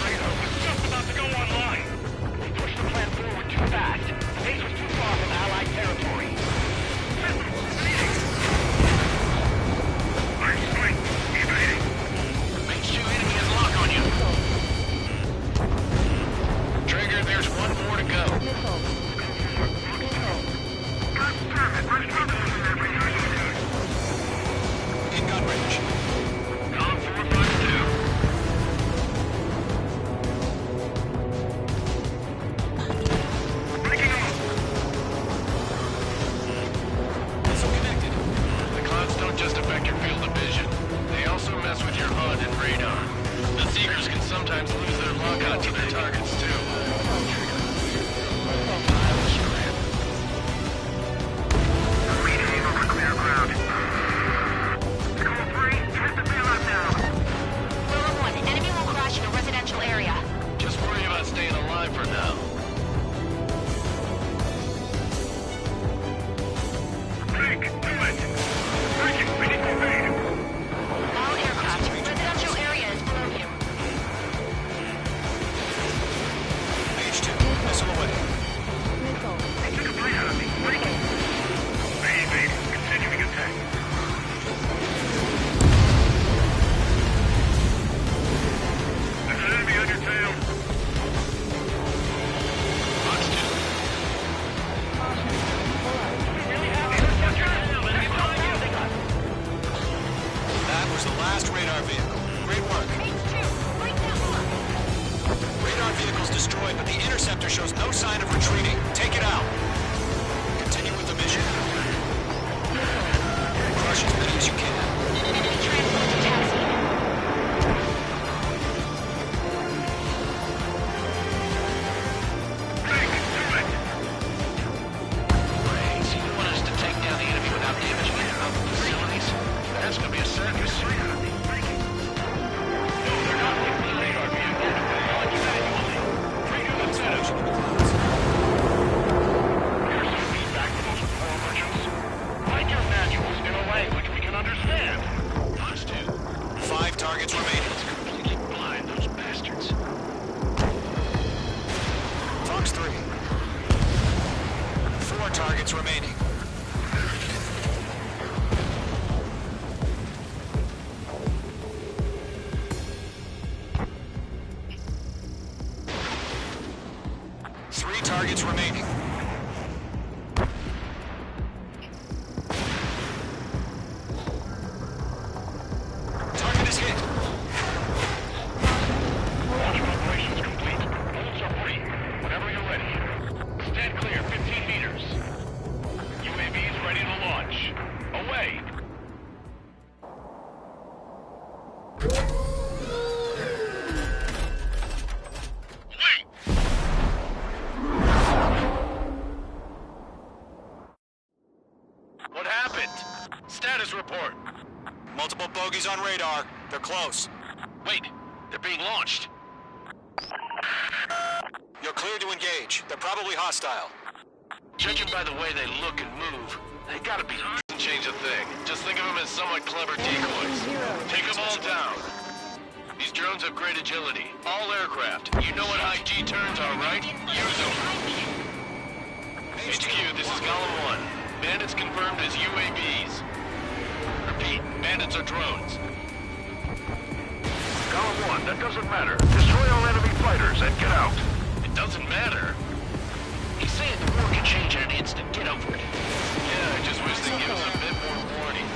Radar was just about to go online. We pushed the plan forward too fast. The base was too far from Allied territory. Iron Strike, evading. H2 enemy has lock on you. Trigger, there's one more to go. Missile. Missile. In gun range. Column 452. Breaking them up. Missile connected. The clouds don't just affect your field of vision. They also mess with your HUD and radar. The Seekers can sometimes lose their lock onto their targets, too. Remaining over clear ground. Call 3, hit the bailout now. Willow 1, enemy will crash in a residential area. Just worry about staying alive for now. Break, do it. Breaking, we need to evade. All aircraft, residential area is below you. H2, missile away. Missile. They took a bite out of me. Breaking. They evade. Continuing attack. There's an enemy on your tail. Fox 2. That was the last radar vehicle. Great work. Radar vehicle's destroyed, but the interceptor shows no sign of retreating. Take it out. Continue with the mission. Crush as many as you can. Enemy transport to taxi. Break, do it. Wait, so you want us to take down the enemy without damaging their own facilities? That's gonna be a circus. No, they're not taking the radar vehicle. Launch manually. Trigger the setup. Here's some feedback from those poor merchants. Write your manuals in a language we can understand. Fox 2. 5 targets remaining. Completely blind, those bastards. Fox 3. 4 targets remaining. Three targets remaining. Target is hit. Launch operations complete. Bolts are free. Whenever you're ready. Stand clear, 15 meters. UAVs ready to launch. Away. Wait! What happened? Status report. Multiple bogies on radar. They're close. Wait, they're being launched. You're cleared to engage. They're probably hostile. Judging by the way they look and move, they gotta be. Doesn't change a thing. Just think of them as somewhat clever decoys. Take them all down. These drones have great agility. All aircraft. You know what high G turns are, right? Use them. HQ, this is Column 1. Bandits confirmed as UAVs. Repeat, bandits are drones. Column 1, that doesn't matter. Destroy all enemy fighters and get out. It doesn't matter. He's saying the war can change in an instant. Get over it. Yeah, I just wish they'd give us a bit more warning.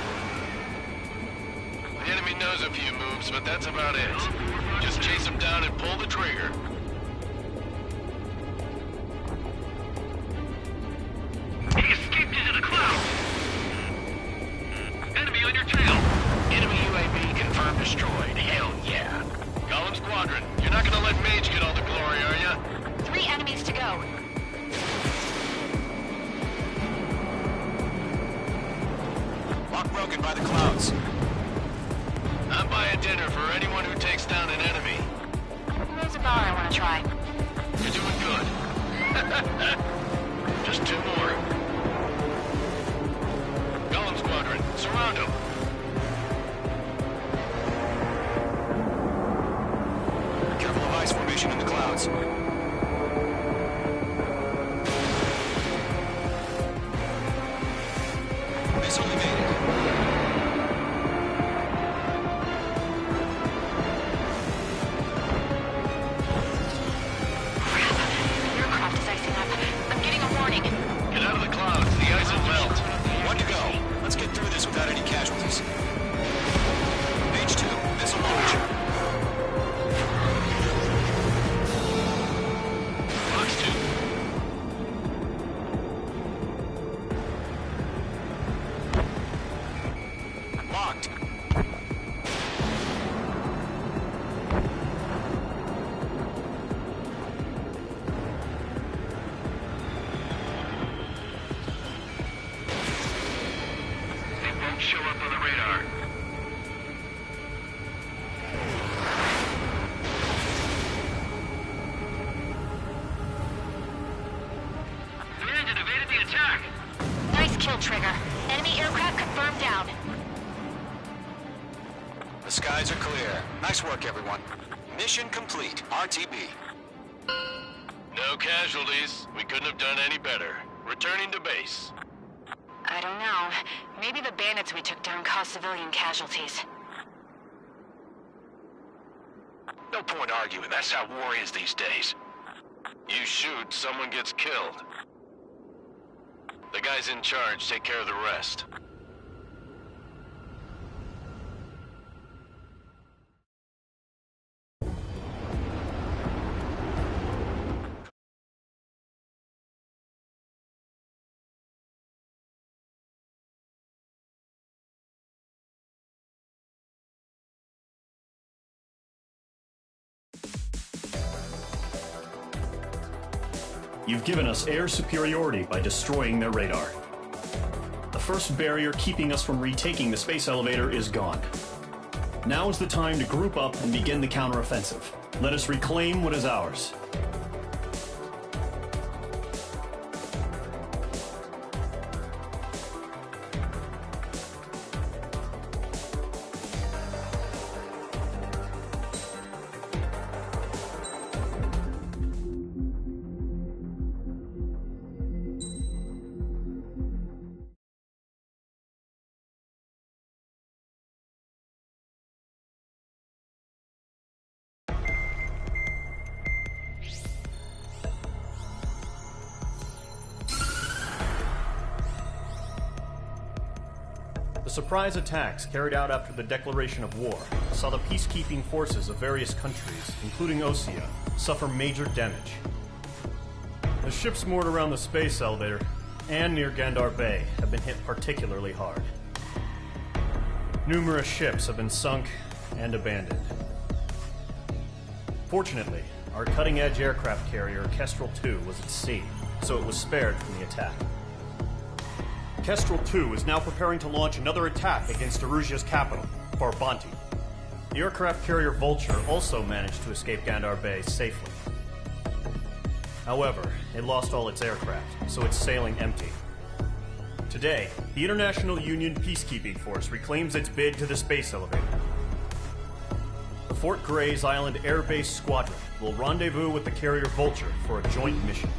The enemy knows a few moves, but that's about it. Just chase them down and pull the trigger. He escaped into the clouds. Enemy on your tail. Enemy UAV confirmed destroyed. Hell yeah. Column Squadron, you're not gonna let Mage get all the glory, are ya? 3 enemies to go. Lock broken by the clouds. I'm buying dinner for anyone who takes down an enemy. There's a bar I want to try. device formation in the clouds. Missile evaded. Aircraft is icing up. I'm getting a warning. Get out of the clouds. The ice will melt. One to go. Let's get through this without any casualties. Page 2, missile launch. Box 2. Locked. They won't show up on the radar. Landed, evaded the attack. Nice kill, Trigger. Enemy aircraft confirmed down. The skies are clear. Nice work, everyone. Mission complete. RTB. No casualties. We couldn't have done any better. Returning to base. I don't know. Maybe the bandits we took down caused civilian casualties. No point arguing. That's how war is these days. You shoot, someone gets killed. The guys in charge take care of the rest. You've given us air superiority by destroying their radar. The first barrier keeping us from retaking the space elevator is gone. Now is the time to group up and begin the counteroffensive. Let us reclaim what is ours. The surprise attacks carried out after the declaration of war saw the peacekeeping forces of various countries, including Osea, suffer major damage. The ships moored around the space elevator and near Gandar Bay have been hit particularly hard. Numerous ships have been sunk and abandoned. Fortunately, our cutting-edge aircraft carrier, Kestrel II, was at sea, so it was spared from the attack. Kestrel II is now preparing to launch another attack against Erusia's capital, Farbanti. The aircraft carrier Vulture also managed to escape Gandar Bay safely. However, it lost all its aircraft, so it's sailing empty. Today, the International Union Peacekeeping Force reclaims its bid to the space elevator. The Fort Grays Island Air Base Squadron will rendezvous with the carrier Vulture for a joint mission.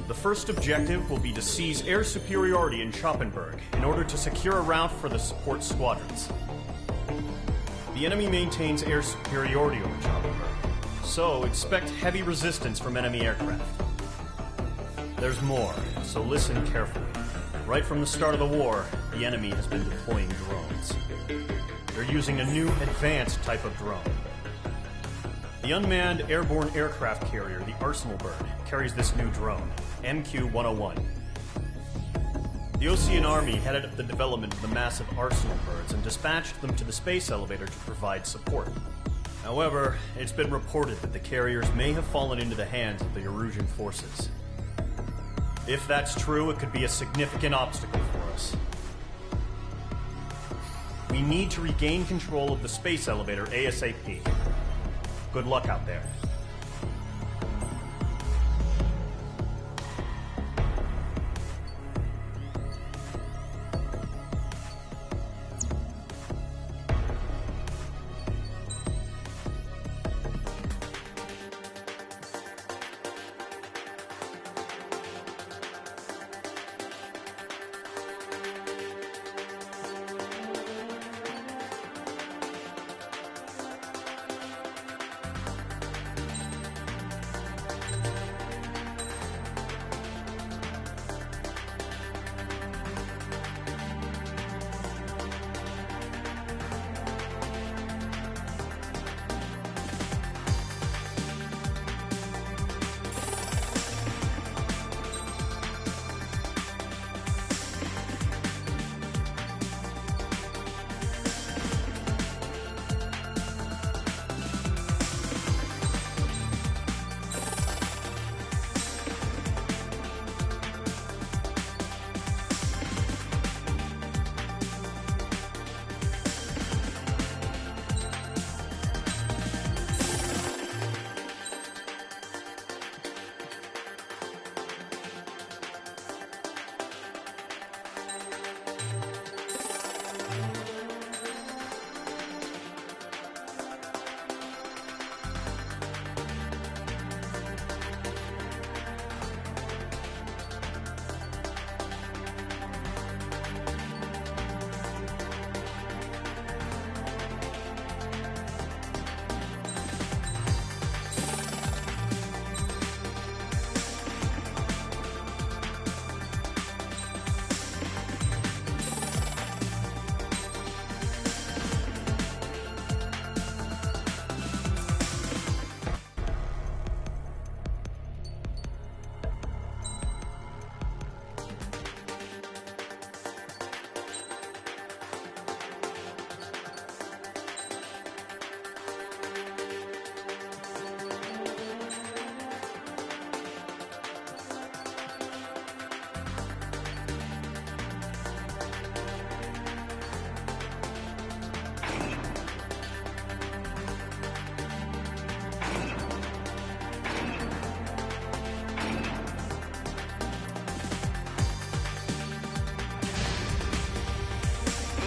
The first objective will be to seize air superiority in Schoppenberg in order to secure a route for the support squadrons. The enemy maintains air superiority over Schoppenberg, so expect heavy resistance from enemy aircraft. There's more, so listen carefully. Right from the start of the war, the enemy has been deploying drones. They're using a new advanced type of drone. The unmanned airborne aircraft carrier, the Arsenal Bird, carries this new drone, MQ-101. The Osean Army headed up the development of the massive Arsenal Birds and dispatched them to the space elevator to provide support. However, it's been reported that the carriers may have fallen into the hands of the Erusian forces. If that's true, it could be a significant obstacle for us. We need to regain control of the space elevator ASAP. Good luck out there.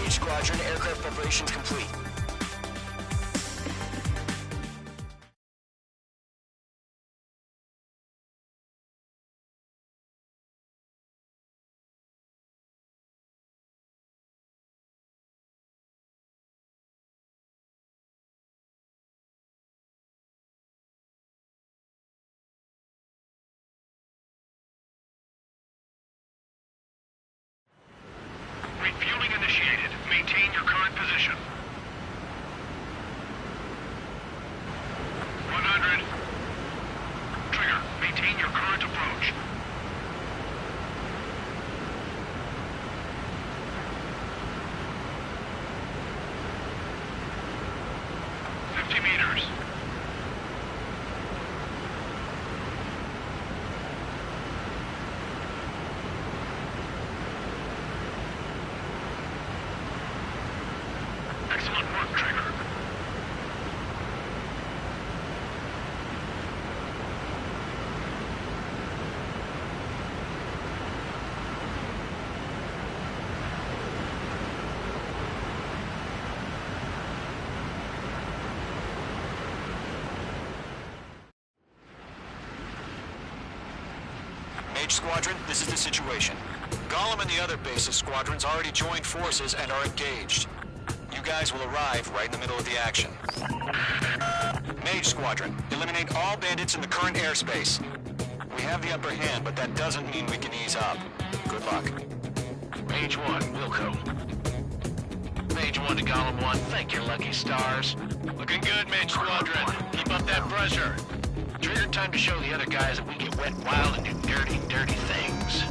Squadron, aircraft preparations complete. Refueling initiated. Maintain your current position. 100. Trigger, maintain your current approach. 50 meters. Excellent work, Trigger. Mage Squadron, this is the situation. Gollum and the other bases squadrons already joined forces and are engaged. You guys will arrive right in the middle of the action. Mage Squadron, eliminate all bandits in the current airspace. We have the upper hand, but that doesn't mean we can ease up. Good luck. Mage 1, Wilco. Mage 1 to Gollum 1, thank your lucky stars. Looking good, Mage Squadron. Keep up that pressure. Trigger, time to show the other guys that we get wet, wild, and do dirty, dirty things.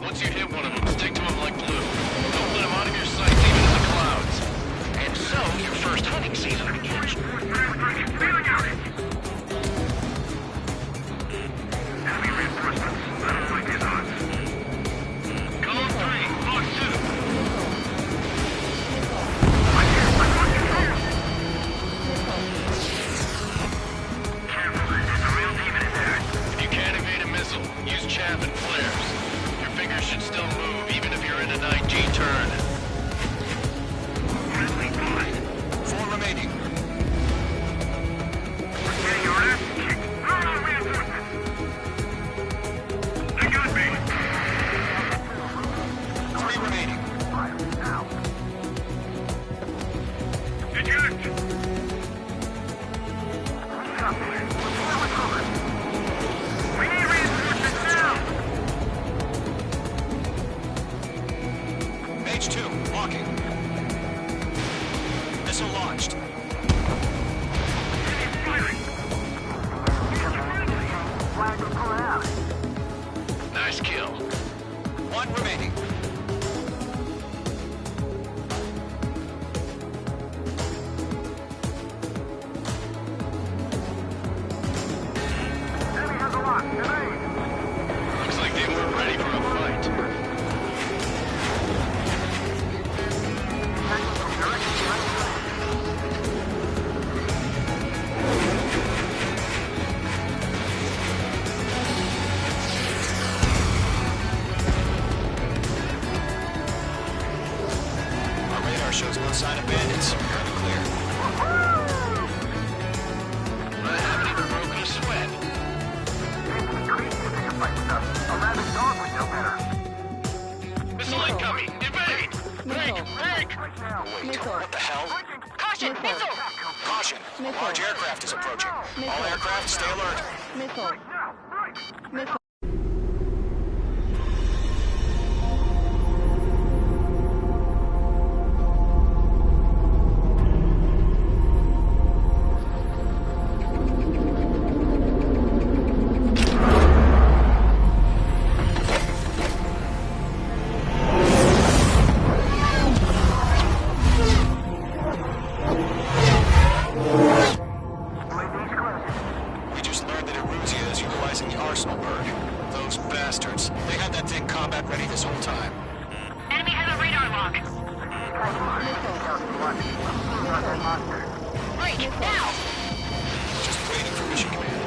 Once you hit one of them, stick to them like glue. Don't let them out of your sight, even in the clouds. And so, your first hunting season begins. Enemy reinforcements. I don't like these odds. Column 3, Fox 2. Use chaff and flares. Your fingers should still move, even if you're in an IG turn. 4 remaining. We're getting your ass kicked. No reinforcements. They got me. 3 remaining. Eject. Nice kill. One remaining. Looks like they were ready for a fight. Our radar shows no sign of bandits. We're in the clear. I haven't even broken a sweat. Missile incoming! Evade! Break! Break! Wait, what the hell? Caution! Missile! Caution! Large aircraft is approaching. All aircraft, stay alert. Missile. Missile. We just learned that Eruzia is utilizing the Arsenal bird. Those bastards. They had that thing combat ready this whole time. Enemy has a radar lock. Break! Now! Just waiting for mission command.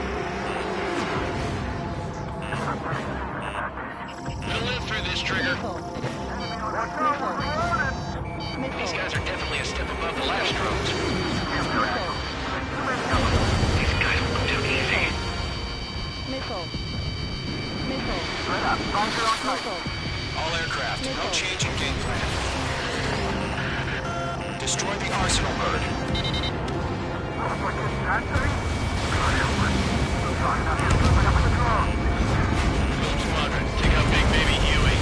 We'll live through this, Trigger. These guys are definitely a step above the last drones. These guys will go down easy. Missile. Missile. Missile. All aircraft, no change in game plan. Destroy the Arsenal bird. Squadron, take out Big Baby Huey.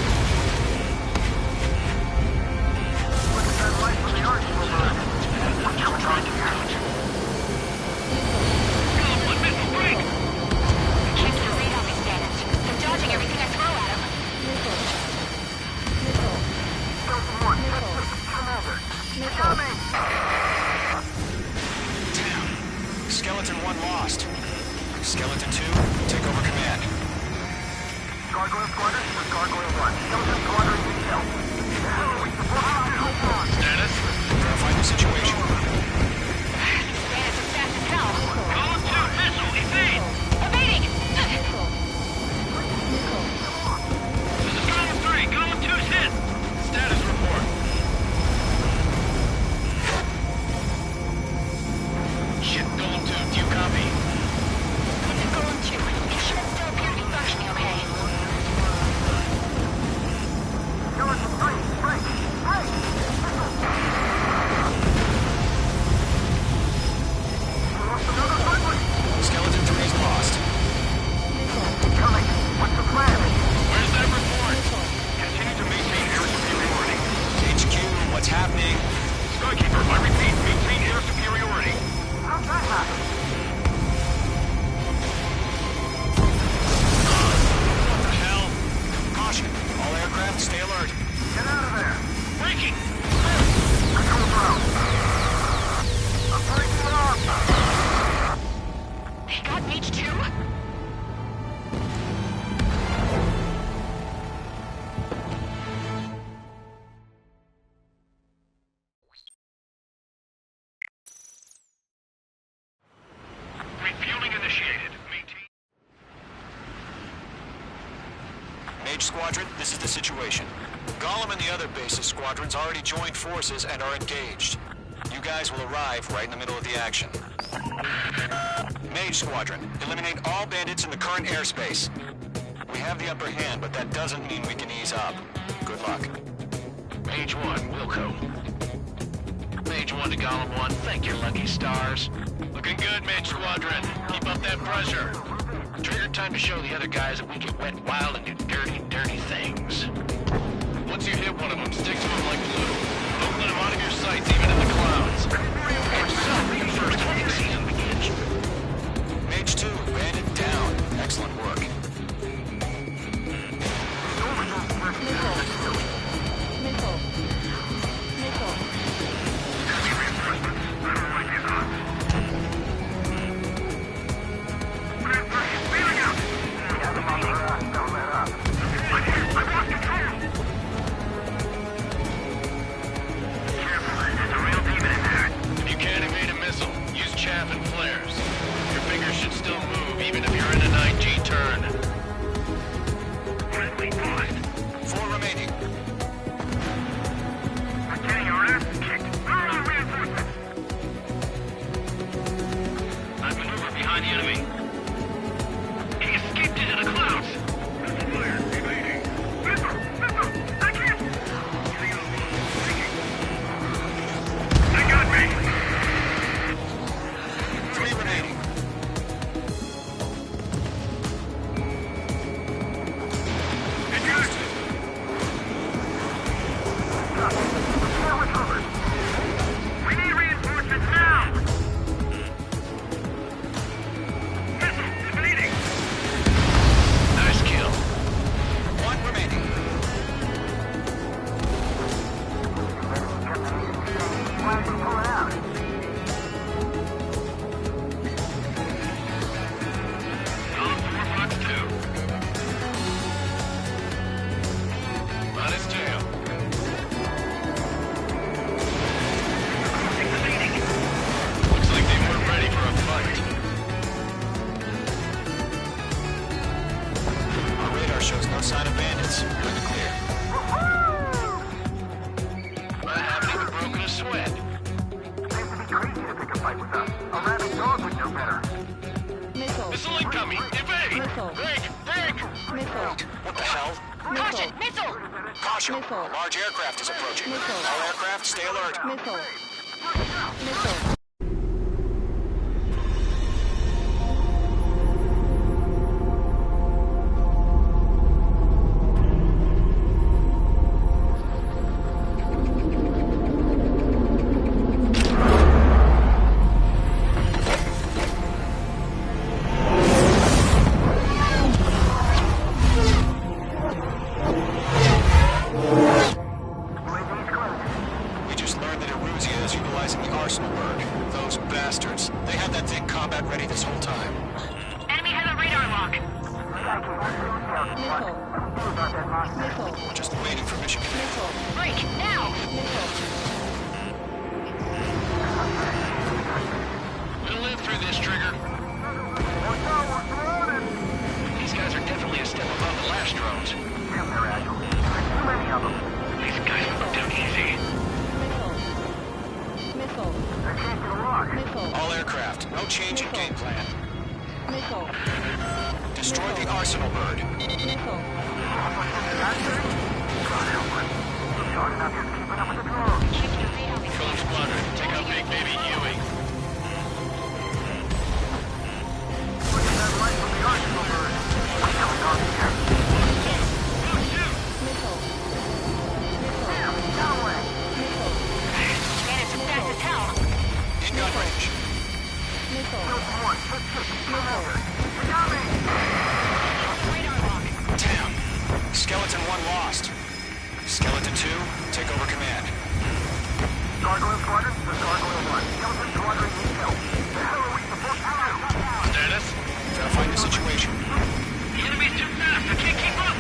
Can't get a read on these bandits. They're dodging everything I throw at them. Damn. Skeleton 1 lost. Skeleton 2, take over command. Gargoyle Squadron to Gargoyle 1. Skeleton Squadron detail. Status? Verify the situation. These bandits are fast as hell. Column 2, missile, evade! Evading! This is Column 3, Column 2's hit! Status report. Shit, Column 2, do you copy? This is Golem 2. It should still appear to be functioning okay. Skeleton 3, break! Break! Skeleton 3 is lost. Coming. What's the plan? Where's that report? Continue to maintain air superiority. HQ, what's happening? Skykeeper, I repeat, maintain air superiority. How's that happen? What the hell? Caution. All aircraft, stay alert. Get out of there! Breaking! Control ground. I'm breaking up! They got Mage 2? Refueling initiated. Maintain... Mage Squadron, this is the situation. Golem and the other bases squadrons already joined forces and are engaged. You guys will arrive right in the middle of the action. Mage Squadron, eliminate all bandits in the current airspace. We have the upper hand, but that doesn't mean we can ease up. Good luck. Mage 1, Wilco. Mage 1 to Golem 1, thank your lucky stars. Looking good, Mage Squadron. Keep up that pressure. Trigger, time to show the other guys that we can wet wild and do dirty, dirty things. Once you hit one of them, stick to them like glue. Don't let them out of your sights, even in the clouds. And so, the first hunting season begins. Mage 2, bandit down. Excellent work. the enemy. He escaped into the clouds. Fire, evading. Missile! I can't! They got me! 3 remaining. We need reinforcements now! Missile, evading! Nice kill. 1 remaining. Column 4, Fox 2. On his tail. Looks like they weren't ready for a fight. Our radar shows no sign of bandits. We're in the clear. I haven't even broken a sweat. Missile incoming! Evade! Missile. Break! Break! Missile. What the hell? Caution! Missile! Caution! Missile. A large aircraft is approaching. Missile. All aircraft, stay alert. Missile. Missile. We just learned that Eruzia is utilizing the Arsenal bird. Those bastards. They had that thing combat ready this whole time. Enemy has a radar lock. Missile. Missile. We're just waiting for mission command. Missile. Break! Now! Missile. We'll live through this, Trigger. These guys are definitely a step above the last drones. These guys look too easy. Missile. Missile. Missile. All aircraft, no change in game plan. Missile. Destroy the Arsenal bird. Missile. Column Squadron, take out Big Baby Huey. Missile. Man, it's fast as hell. In gun range. Missile. Radar lock. Damn. Skeleton 1 lost. Skeleton 2, take over command. Status? Verifying the situation. The enemy's too fast. I can't keep up.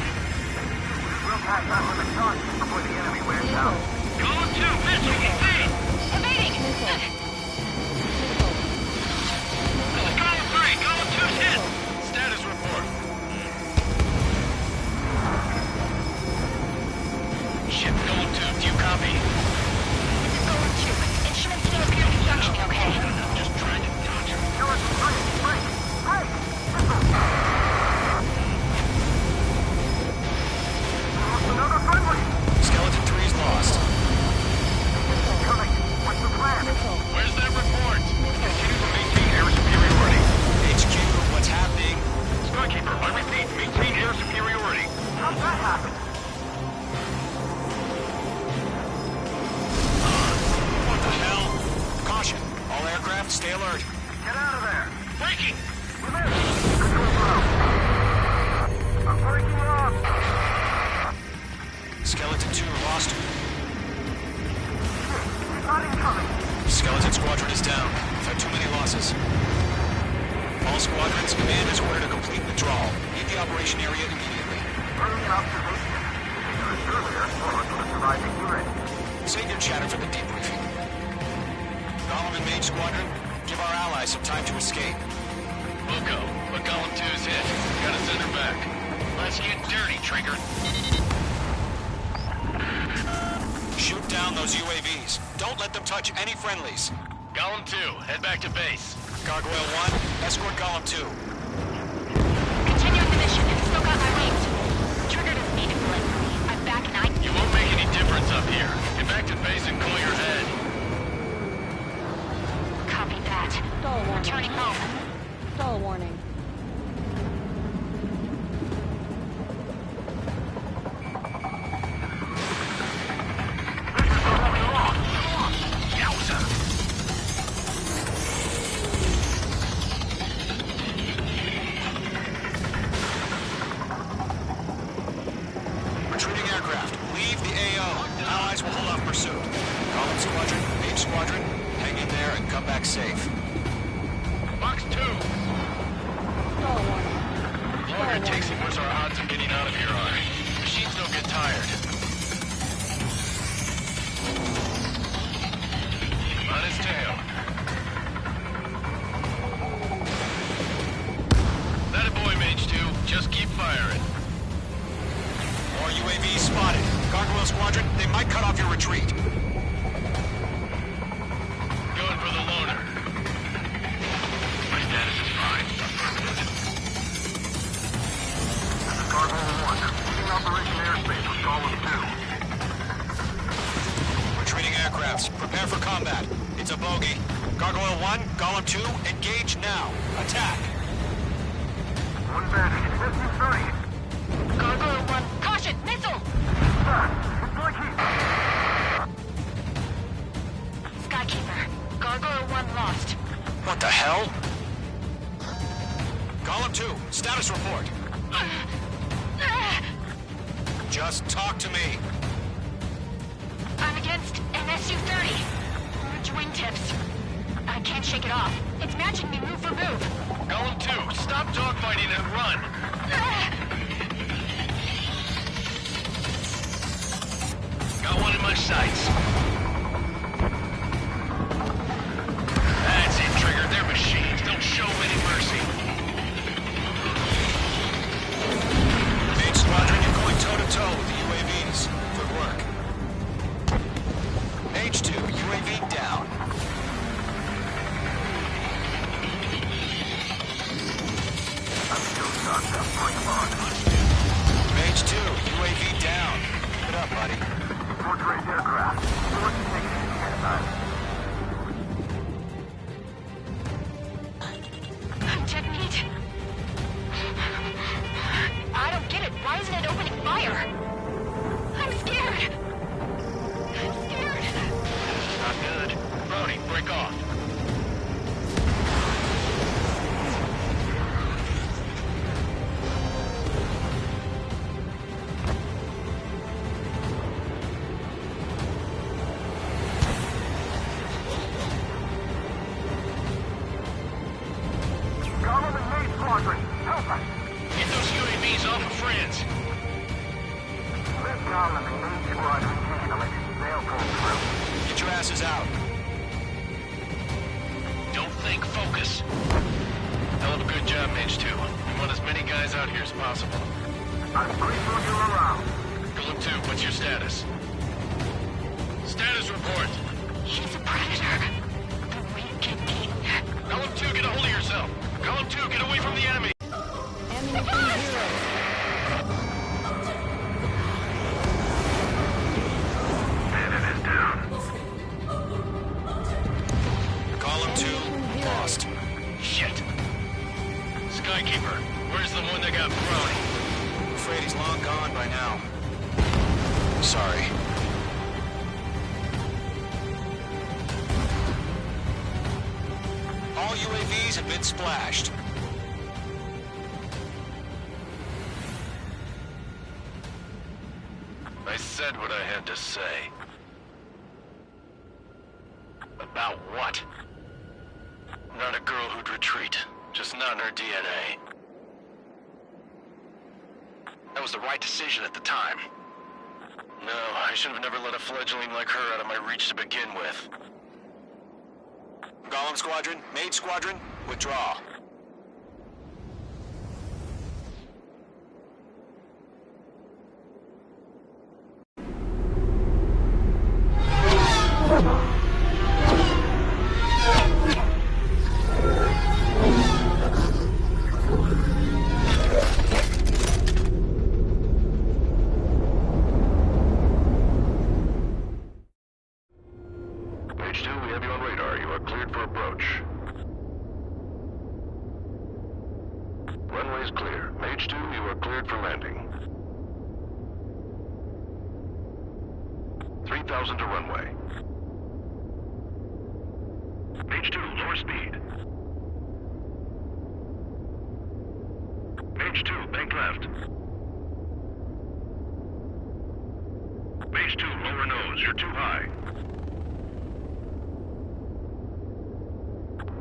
Column 2, missile, evade! Evading! Missile. This is Column 3. Column 2's hit. Status report. Ship Column 2, do you copy? Column 2. Instruments still appear to be functioning okay. I'm just trying to dodge her. Skeleton 3 is lost. Where's that report? Continue to maintain air superiority. HQ, what's happening? Skykeeper, I repeat, maintain air superiority. How'd that happen? What the hell? Caution. All aircraft, stay alert. Get out of there! Breaking! We're there! Control ground. I'm breaking up! Skeleton 2 lost. He's not incoming! Skeleton Squadron is down. We've had too many losses. All squadrons, command is ordered to complete withdrawal. Leave the operation area immediately. Early observation. Earlier, forward to the surviving unit. Save your chatter for the debriefing. Gollum and Mage Squadron, give our allies some time to escape. We'll go, but Column 2's hit. Gotta send her back. Let's get dirty, Trigger. Shoot down those UAVs. Don't let them touch any friendlies. Golem 2, head back to base. Gargoyle 1, escort Golem 2. Continuing the mission. Still got my wings. Trigger doesn't need to blink for me. I'm back and You won't make any difference up here. Get back to base and clear your head. Copy that. Stall warning. Returning home. Stall warning. Retreating aircraft, leave the AO. Allies will hold off pursuit. Golem Squadron, Mage Squadron, hang in there and come back safe. Box 2. Stall warning. The longer it takes, the worse our odds of getting out of here are. Machines don't get tired. On his tail. That a boy, Mage 2. Just keep firing. More UAVs spotted. Gargoyle Squadron, they might cut off your retreat. Going for the loner. My status is fine. This is Gargoyle 1. Leading Operation Airspace with Golem 2. Retreating aircrafts, prepare for combat. It's a bogey. Gargoyle 1, Golem 2, engage now. Attack. One bandit. SU-30. Gargoyle 1. Caution! Missile! Skykeeper. Gargoyle 1 lost. What the hell? Golem 2, status report. Just talk to me. I'm against an SU-30. Large wingtips. I can't shake it off. It's matching me move for move. Golem 2, stop dogfighting and run. Got one in my sights. That's it, Trigger. They're machines. Don't show any mercy. Mage Squadron, you're going toe-to-toe with the UAVs. Good work. Mage 2, UAV down. I'm still stuck up. Bring him on. Mage 2, UAV down. Keep it up, buddy. Portrait aircraft. What's the next I'm dead meat. I don't get it. Why isn't it opening fire? I'm scared. I'm scared. Not good. Brody, break off. Golem and Mage Squadron, help us! Get those UAVs off of friends. Let Golem and Mage Squadron handle it. They'll pull through. Get your asses out. Don't think, focus. Hell of a good job, Mage 2. We want as many guys out here as possible. I'm grateful you're around. Golem 2, what's your status? Status report. He's a predator. The weak can eat. Golem 2, get a hold of yourself. Golem 2, get away from the enemy. Ammunition 0. Bandit is down. Golem 2, lost. Shit. Skykeeper, where's the one that got Brownie? I'm afraid he's long gone by now. Sorry. All UAVs have been splashed. I said what I had to say. About what? Not a girl who'd retreat. Just not in her DNA. That was the right decision at the time. No, I should have never let a fledgling like her out of my reach to begin with. Golem Squadron, Mage Squadron, withdraw. runway is clear. Mage 2, you are cleared for landing. 3,000 to runway. Mage 2, lower speed. Mage 2, bank left. Mage 2, lower nose, you're too high.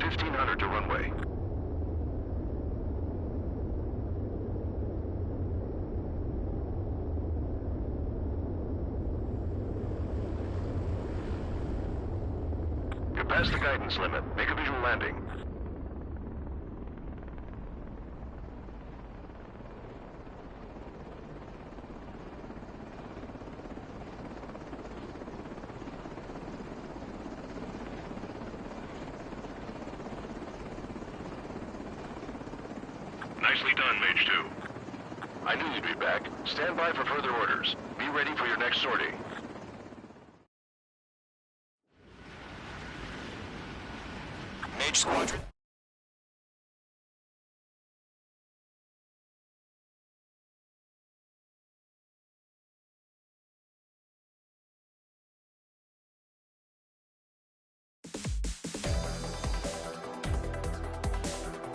1,500 to runway. You're past the guidance limit. Make a visual landing. Nicely done, Mage 2. I knew you'd be back. Stand by for further orders. Be ready for your next sortie. Mage Squadron.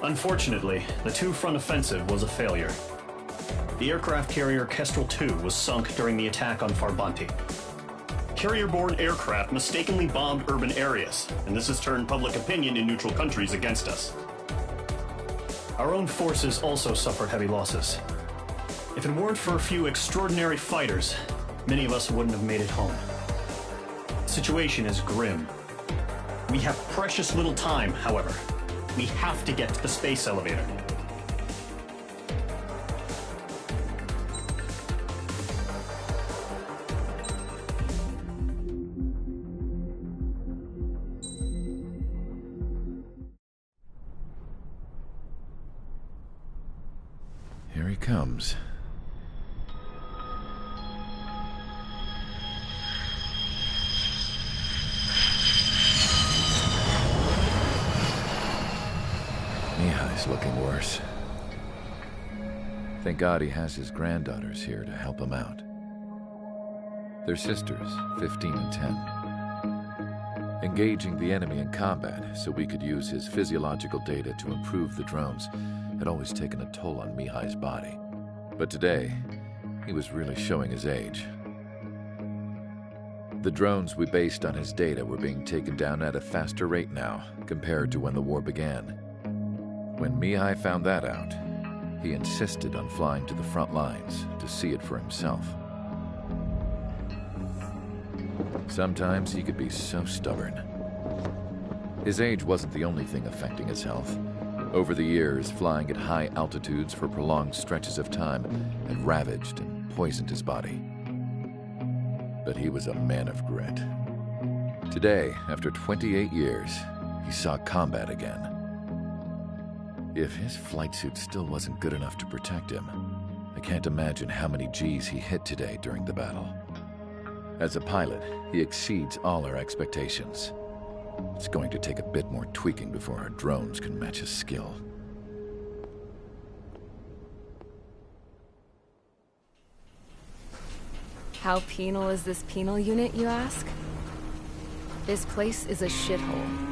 Unfortunately, the two-front offensive was a failure. The aircraft carrier Kestrel II was sunk during the attack on Farbanti. Carrier-borne aircraft mistakenly bombed urban areas, and this has turned public opinion in neutral countries against us. Our own forces also suffered heavy losses. If it weren't for a few extraordinary fighters, many of us wouldn't have made it home. The situation is grim. We have precious little time, however. We have to get to the space elevator. Here he comes. Mihai's looking worse. Thank God he has his granddaughters here to help him out. They're sisters, 15 and 10. Engaging the enemy in combat so we could use his physiological data to improve the drones had always taken a toll on Mihai's body. But today, he was really showing his age. The drones we based on his data were being taken down at a faster rate now compared to when the war began. When Mihai found that out, he insisted on flying to the front lines to see it for himself. Sometimes he could be so stubborn. His age wasn't the only thing affecting his health. Over the years, flying at high altitudes for prolonged stretches of time had ravaged and poisoned his body. But he was a man of grit. Today, after 28 years, he saw combat again. If his flight suit still wasn't good enough to protect him, I can't imagine how many G's he hit today during the battle. As a pilot, he exceeds all our expectations. It's going to take a bit more tweaking before our drones can match his skill. How penal is this penal unit, you ask? This place is a shithole.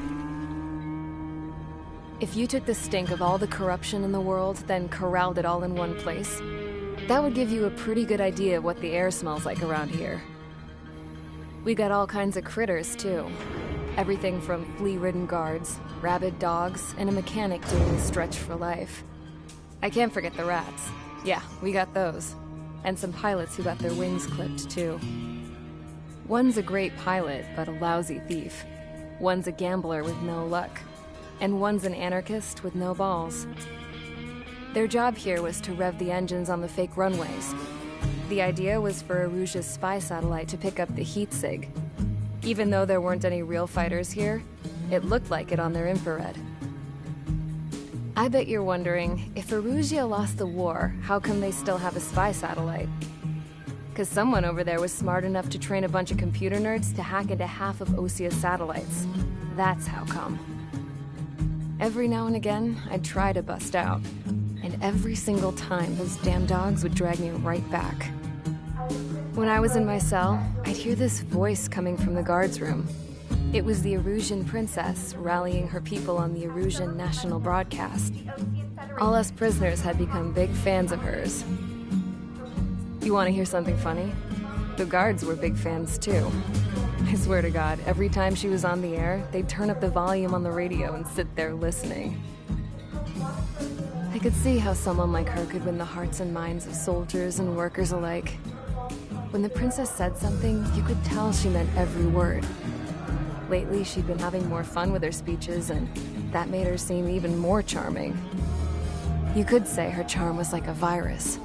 If you took the stink of all the corruption in the world, then corralled it all in one place, that would give you a pretty good idea of what the air smells like around here. We got all kinds of critters, too. Everything from flea-ridden guards, rabid dogs, and a mechanic doing the stretch for life. I can't forget the rats. Yeah, we got those. And some pilots who got their wings clipped, too. One's a great pilot, but a lousy thief. One's a gambler with no luck. And one's an anarchist with no balls. Their job here was to rev the engines on the fake runways. The idea was for Erusia's spy satellite to pick up the heat sig. Even though there weren't any real fighters here, it looked like it on their infrared. I bet you're wondering, if Erusia lost the war, how come they still have a spy satellite? 'Cause someone over there was smart enough to train a bunch of computer nerds to hack into half of Osia's satellites. That's how come. Every now and again, I'd try to bust out. And every single time, those damn dogs would drag me right back. When I was in my cell, I'd hear this voice coming from the guards room. It was the Erusian princess rallying her people on the Erusian national broadcast. All us prisoners had become big fans of hers. You want to hear something funny? The guards were big fans too. I swear to God, every time she was on the air, they'd turn up the volume on the radio and sit there listening. I could see how someone like her could win the hearts and minds of soldiers and workers alike. When the princess said something, you could tell she meant every word. Lately, she'd been having more fun with her speeches, and that made her seem even more charming. You could say her charm was like a virus.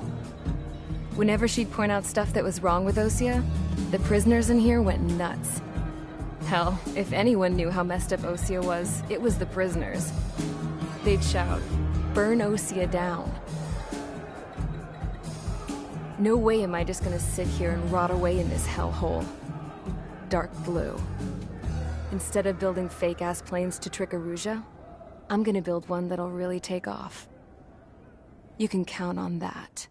Whenever she'd point out stuff that was wrong with Osea, the prisoners in here went nuts. Hell, if anyone knew how messed up Osea was, it was the prisoners. They'd shout, "Burn Osea down." No way am I just gonna sit here and rot away in this hellhole. Dark blue. Instead of building fake-ass planes to trick Erusia, I'm gonna build one that'll really take off. You can count on that.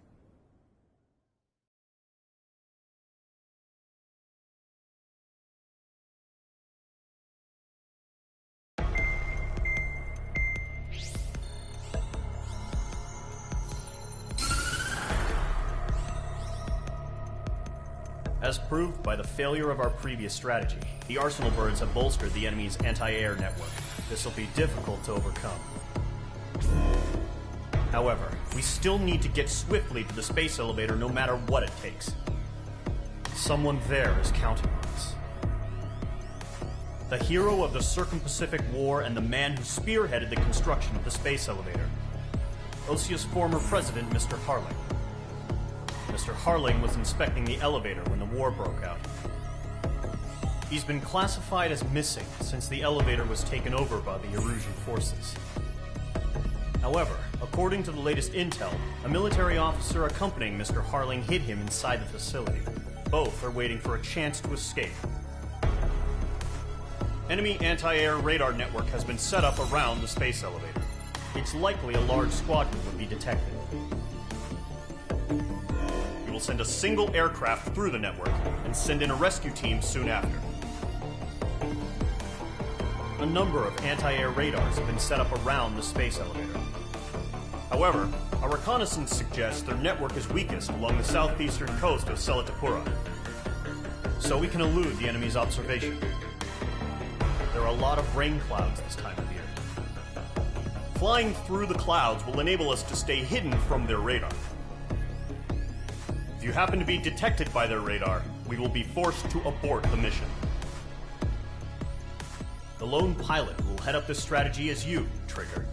As proved by the failure of our previous strategy, the Arsenal birds have bolstered the enemy's anti-air network. This will be difficult to overcome. However, we still need to get swiftly to the space elevator no matter what it takes. Someone there is counting on us. The hero of the Circum-Pacific War and the man who spearheaded the construction of the space elevator. Osea's former president, Mr. Harling. Mr. Harling was inspecting the elevator when the war broke out. He's been classified as missing since the elevator was taken over by the Erusian forces. However, according to the latest intel, a military officer accompanying Mr. Harling hid him inside the facility. Both are waiting for a chance to escape. Enemy anti-air radar network has been set up around the space elevator. It's likely a large squadron would be detected. We will send a single aircraft through the network and send in a rescue team soon after. A number of anti-air radars have been set up around the space elevator. However, our reconnaissance suggests their network is weakest along the southeastern coast of Selatapura, so we can elude the enemy's observation. There are a lot of rain clouds this time of year. Flying through the clouds will enable us to stay hidden from their radar. If you happen to be detected by their radar, we will be forced to abort the mission. The lone pilot will head up this strategy as you, Trigger.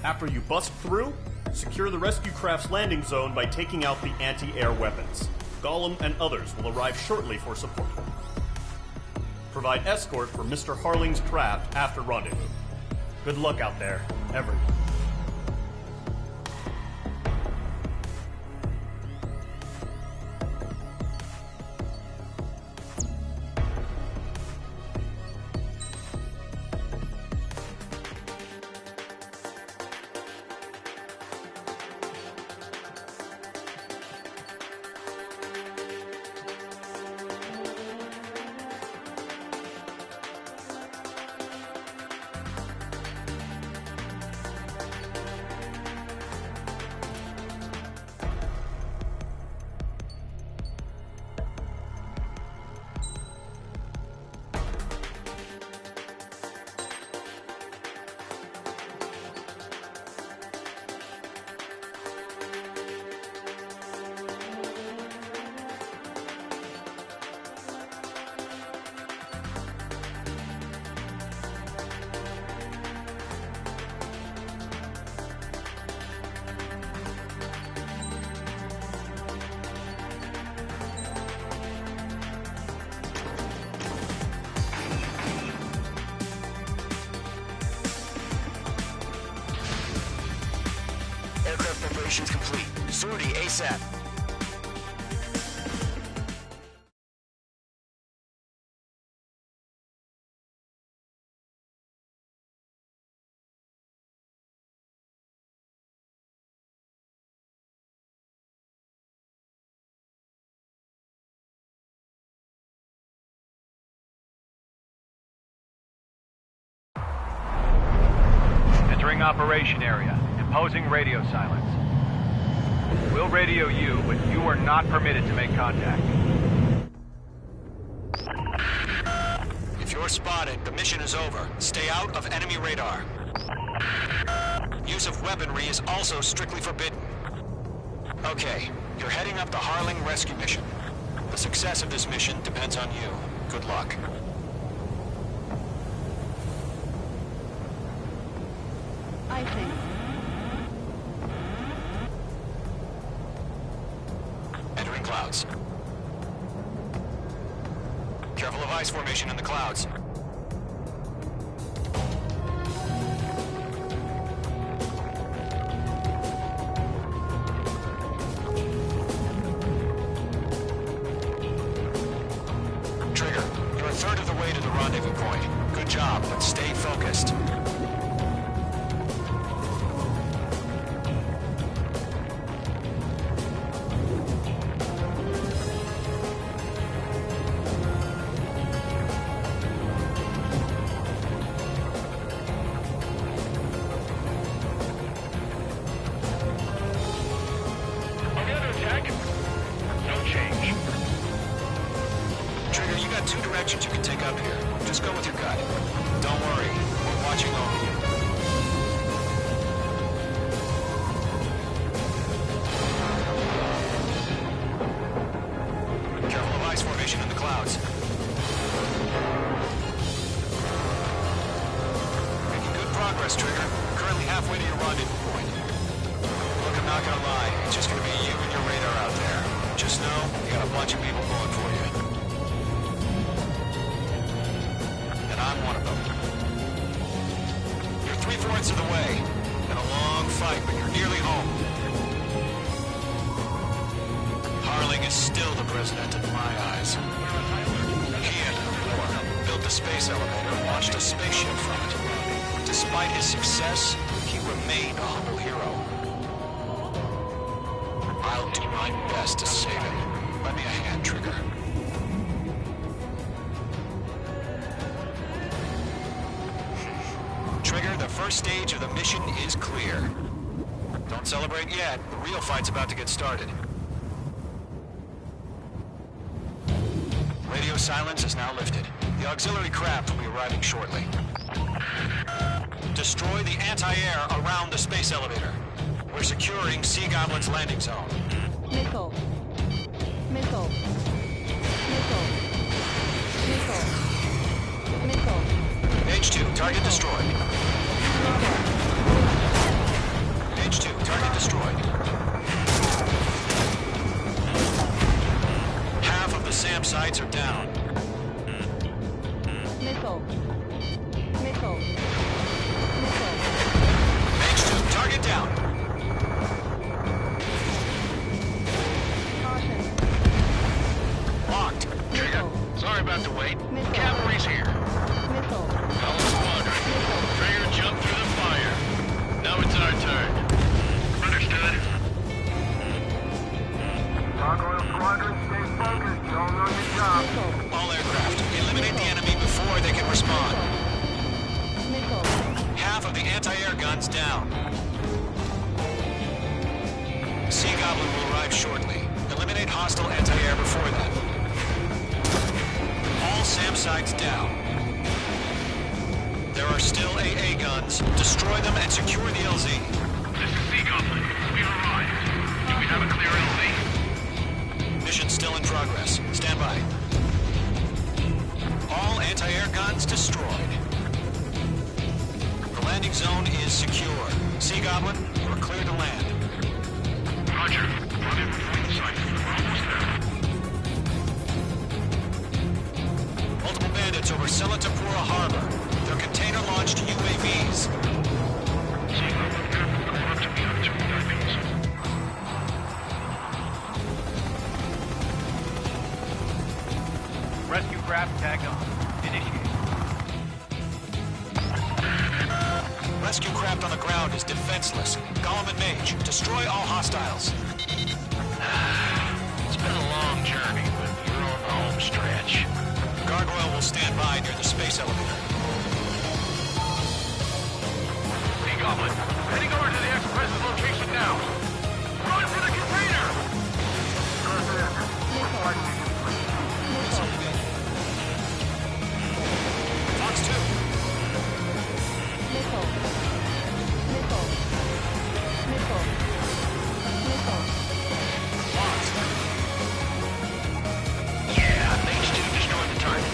After you bust through, secure the rescue craft's landing zone by taking out the anti-air weapons. Gollum and others will arrive shortly for support. Provide escort for Mr. Harling's craft after rendezvous. Good luck out there, everyone. Preparations complete. Sortie ASAP. Entering operation area. Imposing radio silence. We'll radio you, but you are not permitted to make contact. If you're spotted, the mission is over. Stay out of enemy radar. Use of weaponry is also strictly forbidden. Okay, you're heading up the Harling rescue mission. The success of this mission depends on you. Good luck. I think. Entering clouds. Careful of ice formation in the clouds. Trigger, you're a third of the way to the rendezvous point. Good job, but stay focused. Trigger, you got two directions you can take up here. Just go with your gut. Don't worry, we're watching over you. Careful of ice formation in the clouds. Making good progress, Trigger. Currently halfway to your rendezvous point. Look, I'm not gonna lie. It's just gonna be you and your radar out there. Just know, you got a bunch of people pulling for you. And I'm one of them. You're 3/4 of the way. Been a long fight, but you're nearly home. Harling is still the president in my eyes. He ended the war, built the space elevator, and launched a spaceship from it. Despite his success, he remained a humble hero. I'll do my best to save him. Lend me a hand, Trigger. Trigger, the first stage of the mission is clear. Don't celebrate yet. The real fight's about to get started. Radio silence is now lifted. The auxiliary craft will be arriving shortly. Destroy the anti-air around the space elevator. We're securing Sea Goblin's landing zone. Missile. Missile. Missile. Missile. Missile. H2, target destroyed. H2, target destroyed. Half of the SAM sites are down. Missile. Missile. Missile. H2, target down. Locked. Trigger, sorry about the wait. Missile. Cavalry's here. Missile. Fellow squadron. Trigger jumped through the fire. Now it's our turn. Understood. Gargoyle Squadron, stay focused. You all know your job. All aircraft, eliminate the enemy before they can respond. Missile. Half of the anti-air guns down. Sea Goblin will arrive shortly. Eliminate hostile anti-air before then. All SAM sites down. There are still AA guns. Destroy them and secure the LZ. This is Sea Goblin. We've arrived. Do we have a clear LZ? Mission still in progress. Stand by. All anti-air guns destroyed. The landing zone is secure. Sea Goblin, you are clear to land. Roger. Rendezvous point site. We're almost there. Multiple bandits over Selatapura Harbor. They're container-launched UAVs. Sea Goblin, careful going up to me on 2 divings. Rescue craft tagged on. Initiate. Rescue craft on the ground is defenseless. Gollum and Mage, destroy all hostiles. It's been a long journey, but you're on the home stretch. Gargoyle will stand by near the space elevator. Sea Goblin. Heading over to the Express's location now. Run for the container! Fox 2. Missile. Missile. Missile. Missile. Lost. Yeah, H2 destroyed the target.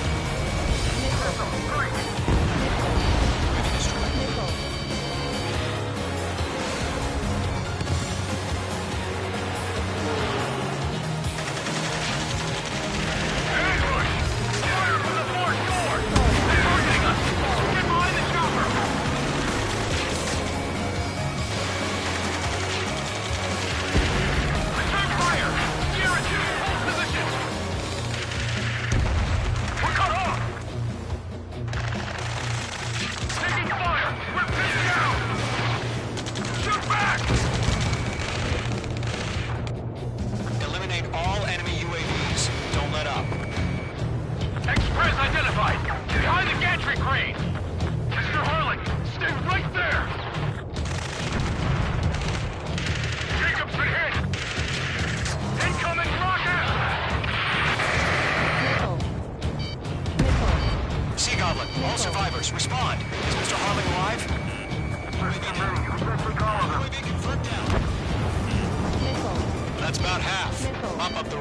Eliminate all enemy UAVs. Don't let up. Express identified! Behind the gantry crane! Mr. Harling, stay right there! Jacob's been hit! Incoming rocket! Sea Goblin, all survivors, respond. Is Mr. Harling alive? UAV confirmed down. That's about half. Mop up the...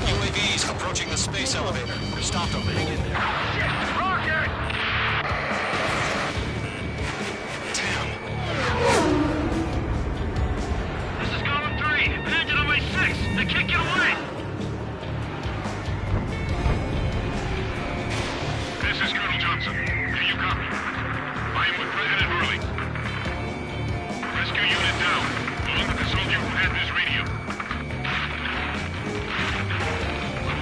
UAVs approaching the space elevator. Stop them. Hang in there. Rocket! Damn. This is Column 3. Imagine on my 6. They can't get away! This is Colonel Johnson. Do you copy? I am with President Hurley. Rescue unit down. Along with the soldier who had this radio.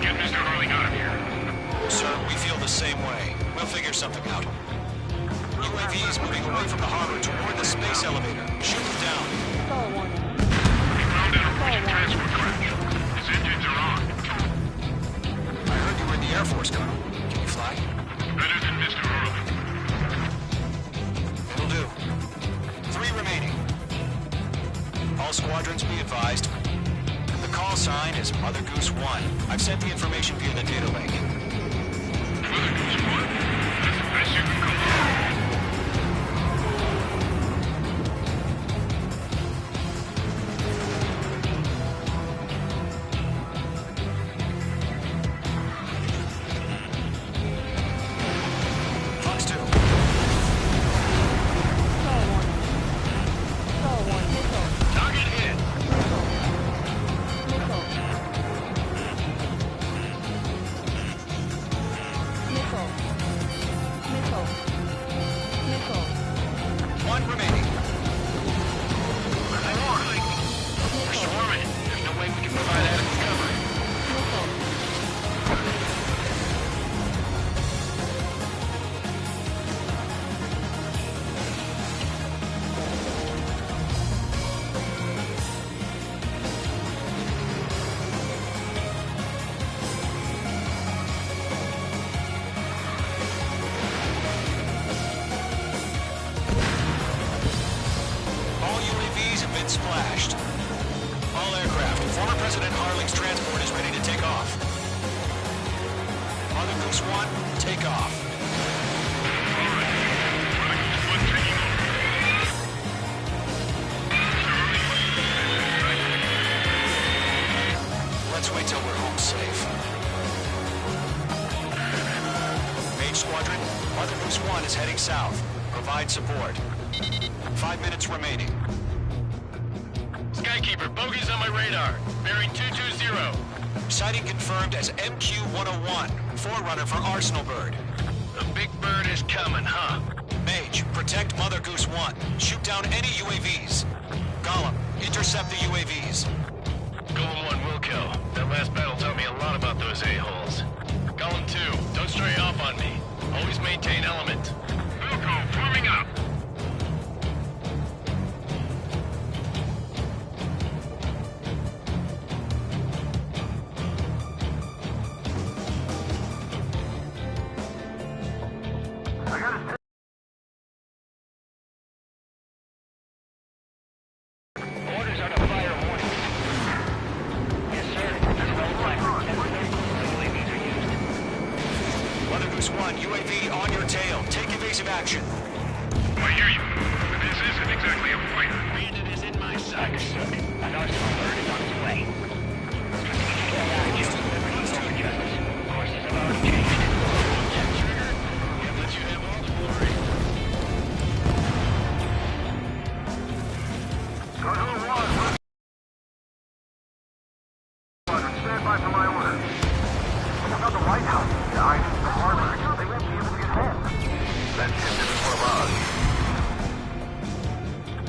Get Mr. Hurley out of here. Sir, we feel the same way. We'll figure something out. UAVs moving away from the harbor toward the space elevator. Shoot them down. We found an Norwegian transport crash. His engines are on. I heard you were in the Air Force, Colonel. Can you fly? Better than Mr. Hurley. It'll do. 3 remaining. All squadrons be advised. The call sign is Mother Goose 1. I've sent the information via the data link. Mother Goose 1? That's the best you can call. Fox 2. Target hit. One remaining. We're swarming. There's no way we can provide adequate cover. All UAVs have been splashed. All aircraft. Former President Harling's transport is ready to take off. Mother Goose 1, take off. Let's wait till we're home safe. Mage Squadron, Mother Goose 1 is heading south. Provide support. 5 minutes remaining. Skykeeper, bogeys on my radar. Bearing 220. Sighting confirmed as MQ-101, forerunner for Arsenal Bird. The big bird is coming, huh? Mage, protect Mother Goose 1. Shoot down any UAVs. Gollum, intercept the UAVs. Golem 1 will kill. That last battle taught me a lot about those a-holes. Golem 2, don't stray off on me. Always maintain element. Wilco, forming up. Goose 1, UAV on your tail. Take evasive action. I hear you. But this isn't exactly a fighter. Bandit is in my sights. An arsenal bird is on its way. Strategic AI just delivered over justice. Courses have already changed. That trigger? Can't let you have all the glory. Stand by for my orders. What about the White House? I need some armor. They won't be able to get home. That ship isn't one of ours.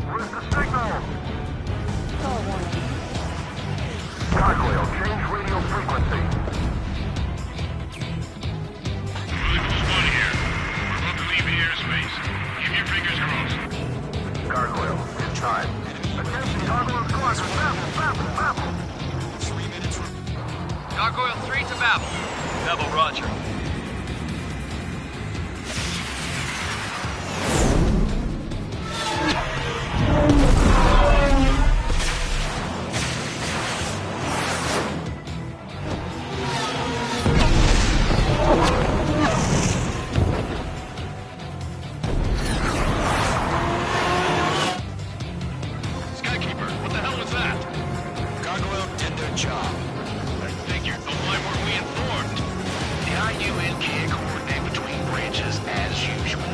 Where's the signal? Call warning. Gargoyle, change radio frequency. Goose 1 here. We're about to leave the airspace. Keep your fingers crossed. Gargoyle, in time. Attention, Gargoyle Squadron. Babel. Gargoyle 3 to Babel. Babel, roger. Skykeeper, what the hell was that? Gargoyle did their job. I figured, but why weren't we informed? The IUN can't coordinate between branches as usual.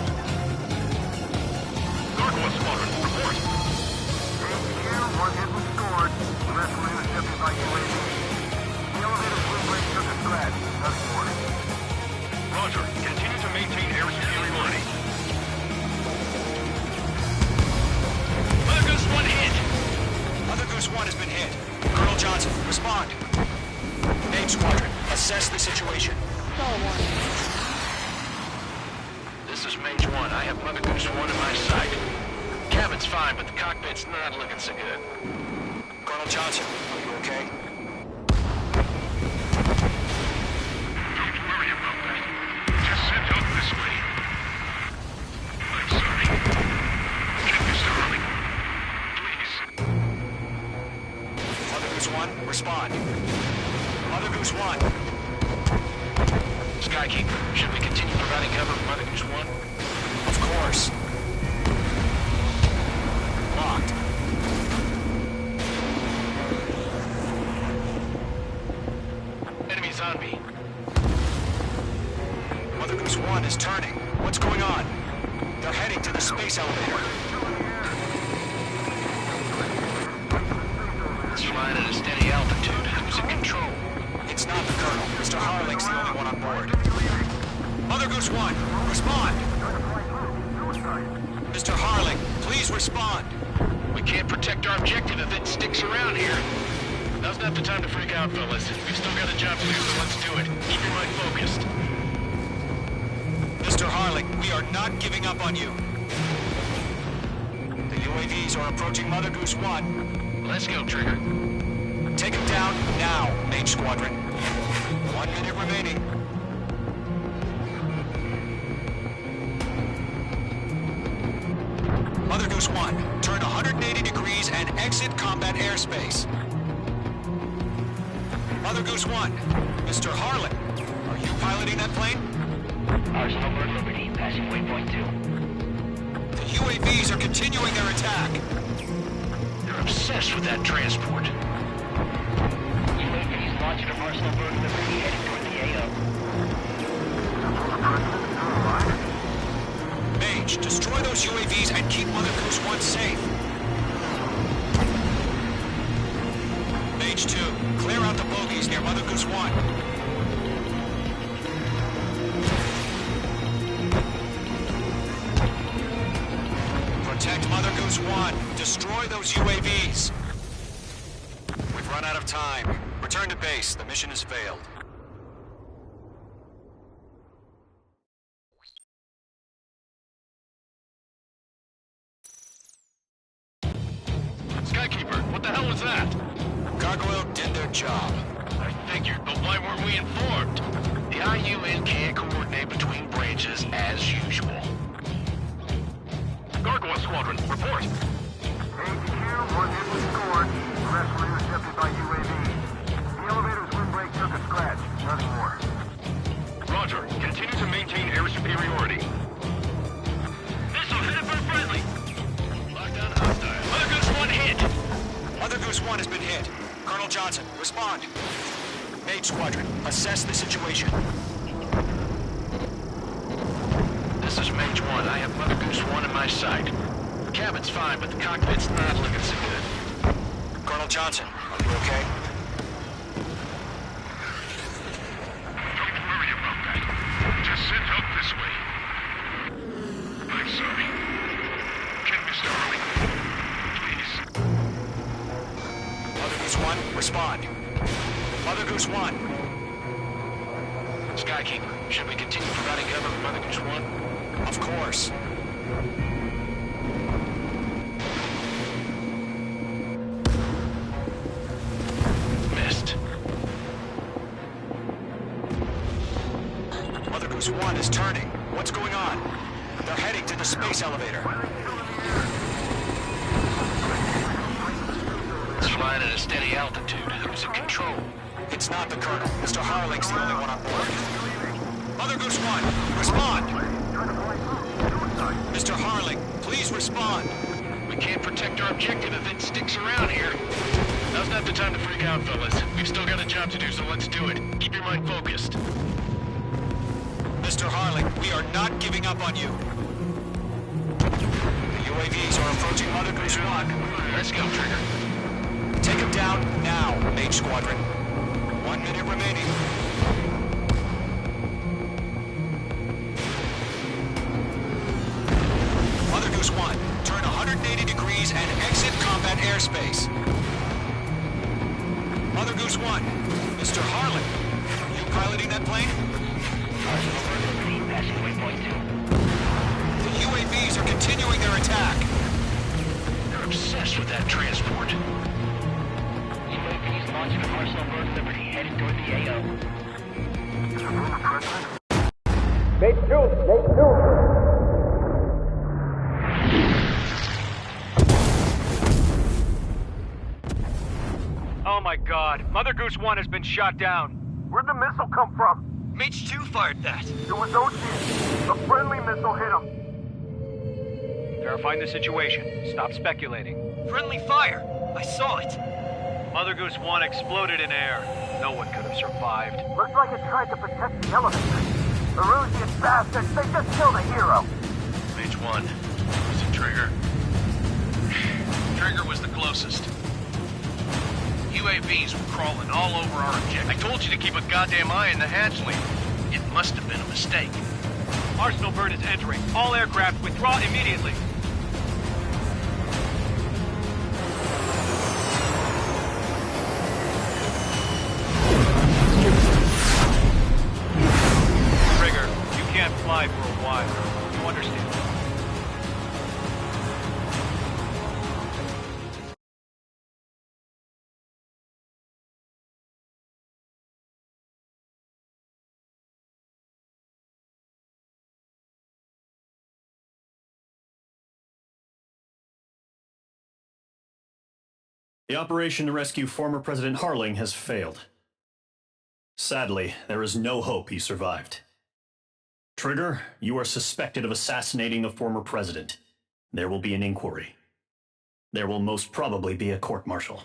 Gargoyle Squadron, report. HQ, one hit was scored. The rest were intercepted by UAV. The elevator's wind break took a scratch. Nothing more. Roger, continue to maintain air superiority. Mother Goose 1 hit! Mother Goose 1 has been hit. Colonel Johnson, respond. Main Squadron, assess the situation. Call warning. This is Mage 1. I have Mother Goose 1 in my sight. Cabin's fine, but the cockpit's not looking so good. Colonel Johnson, are you okay? Don't worry about that. Just send help this way. I'm sorry. Get Mr. Harley. Please. Mother Goose 1, respond. Mother Goose 1. Skykeeper, should we continue providing cover for Mother Goose 1? Of course. Locked. Enemies on me. Mother Goose 1 is turning. What's going on? They're heading to the space elevator. It's flying at a steady altitude. Who's in control? It's not the Colonel. Mr. Harling's the only one on board. Mother Goose 1, respond! Mr. Harling, please respond! We can't protect our objective if it sticks around here. Now's not the time to freak out, fellas. We've still got a job to do, so let's do it. Keep your mind focused. Mr. Harling, we are not giving up on you. The UAVs are approaching Mother Goose 1. Let's go, Trigger. Take him down now, Mage Squadron. 1 minute remaining. Mother Goose 1, turn 180 degrees and exit combat airspace. Mother Goose 1, Mr. Harlan, are you piloting that plane? Arsenal Bird Liberty, passing waypoint 2. The UAVs are continuing their attack. They're obsessed with that transport. UAVs launching from Arsenal Bird Liberty, heading toward the AO. Mage, destroy those UAVs and keep Mother Goose 1 safe. Mage 2, clear out the bogies near Mother Goose 1. Protect Mother Goose 1. Destroy those UAVs. We've run out of time. Return to base. The mission has failed. Skykeeper, what the hell was that? Gargoyle did their job. I figured, but why weren't we informed? The IUN can't coordinate between branches as usual. Gargoyle Squadron, report. HQ, one hit was scored. The rest were intercepted by UAV. The elevator's windbreak took a scratch. Nothing more. Roger, continue to maintain Johnson, respond. Mage Squadron, assess the situation. This is Mage 1. I have Mother Goose 1 in my sight. The cabin's fine, but the cockpit's not looking so good. Colonel Johnson, are you okay? Don't worry about that. Just send help this way. I'm sorry. Can Mr. Harling? Please. Mother Goose 1, respond. Mother Goose 1. Skykeeper, should we continue providing cover for Mother Goose 1? Of course. Missed. Mother Goose 1 is turning. What's going on? They're heading to the space elevator. It's flying at a steady altitude. Who's in control? It's not the Colonel. Mr. Harling's the only one on board. Mother Goose 1, respond! Mr. Harling, please respond. We can't protect our objective if it sticks around here. Now's not the time to freak out, fellas. We've still got a job to do, so let's do it. Keep your mind focused. Mr. Harling, we are not giving up on you. The UAVs are approaching Mother Goose 1. Let's go, Trigger. Take him down now, Mage Squadron. 1 minute remaining. Mother Goose 1, turn 180 degrees and exit combat airspace. Mother Goose 1, Mr. Harling, are you piloting that plane? The UAVs are continuing their attack. They're obsessed with that transport. UAVs launching from Arsenal Bird Liberty, headed toward the AO. Mate 2! Mate 2! Oh my god, Mother Goose 1 has been shot down. Where'd the missile come from? Mage 2 fired that. It was Ocean. A friendly missile hit him. Verifying the situation. Stop speculating. Friendly fire! I saw it! Mother Goose 1 exploded in air. No one could have survived. Looks like it tried to protect the elevator. The Erusian bastards, they just killed a hero. Mage 1. Was it Trigger? Trigger was the closest. UAVs were crawling all over our objective. I told you to keep a goddamn eye on the hatchling. It must have been a mistake. Arsenal Bird is entering. All aircraft withdraw immediately. Trigger, you can't fly for a while. You understand? The operation to rescue former President Harling has failed. Sadly, there is no hope he survived. Trigger, you are suspected of assassinating the former president. There will be an inquiry. There will most probably be a court-martial.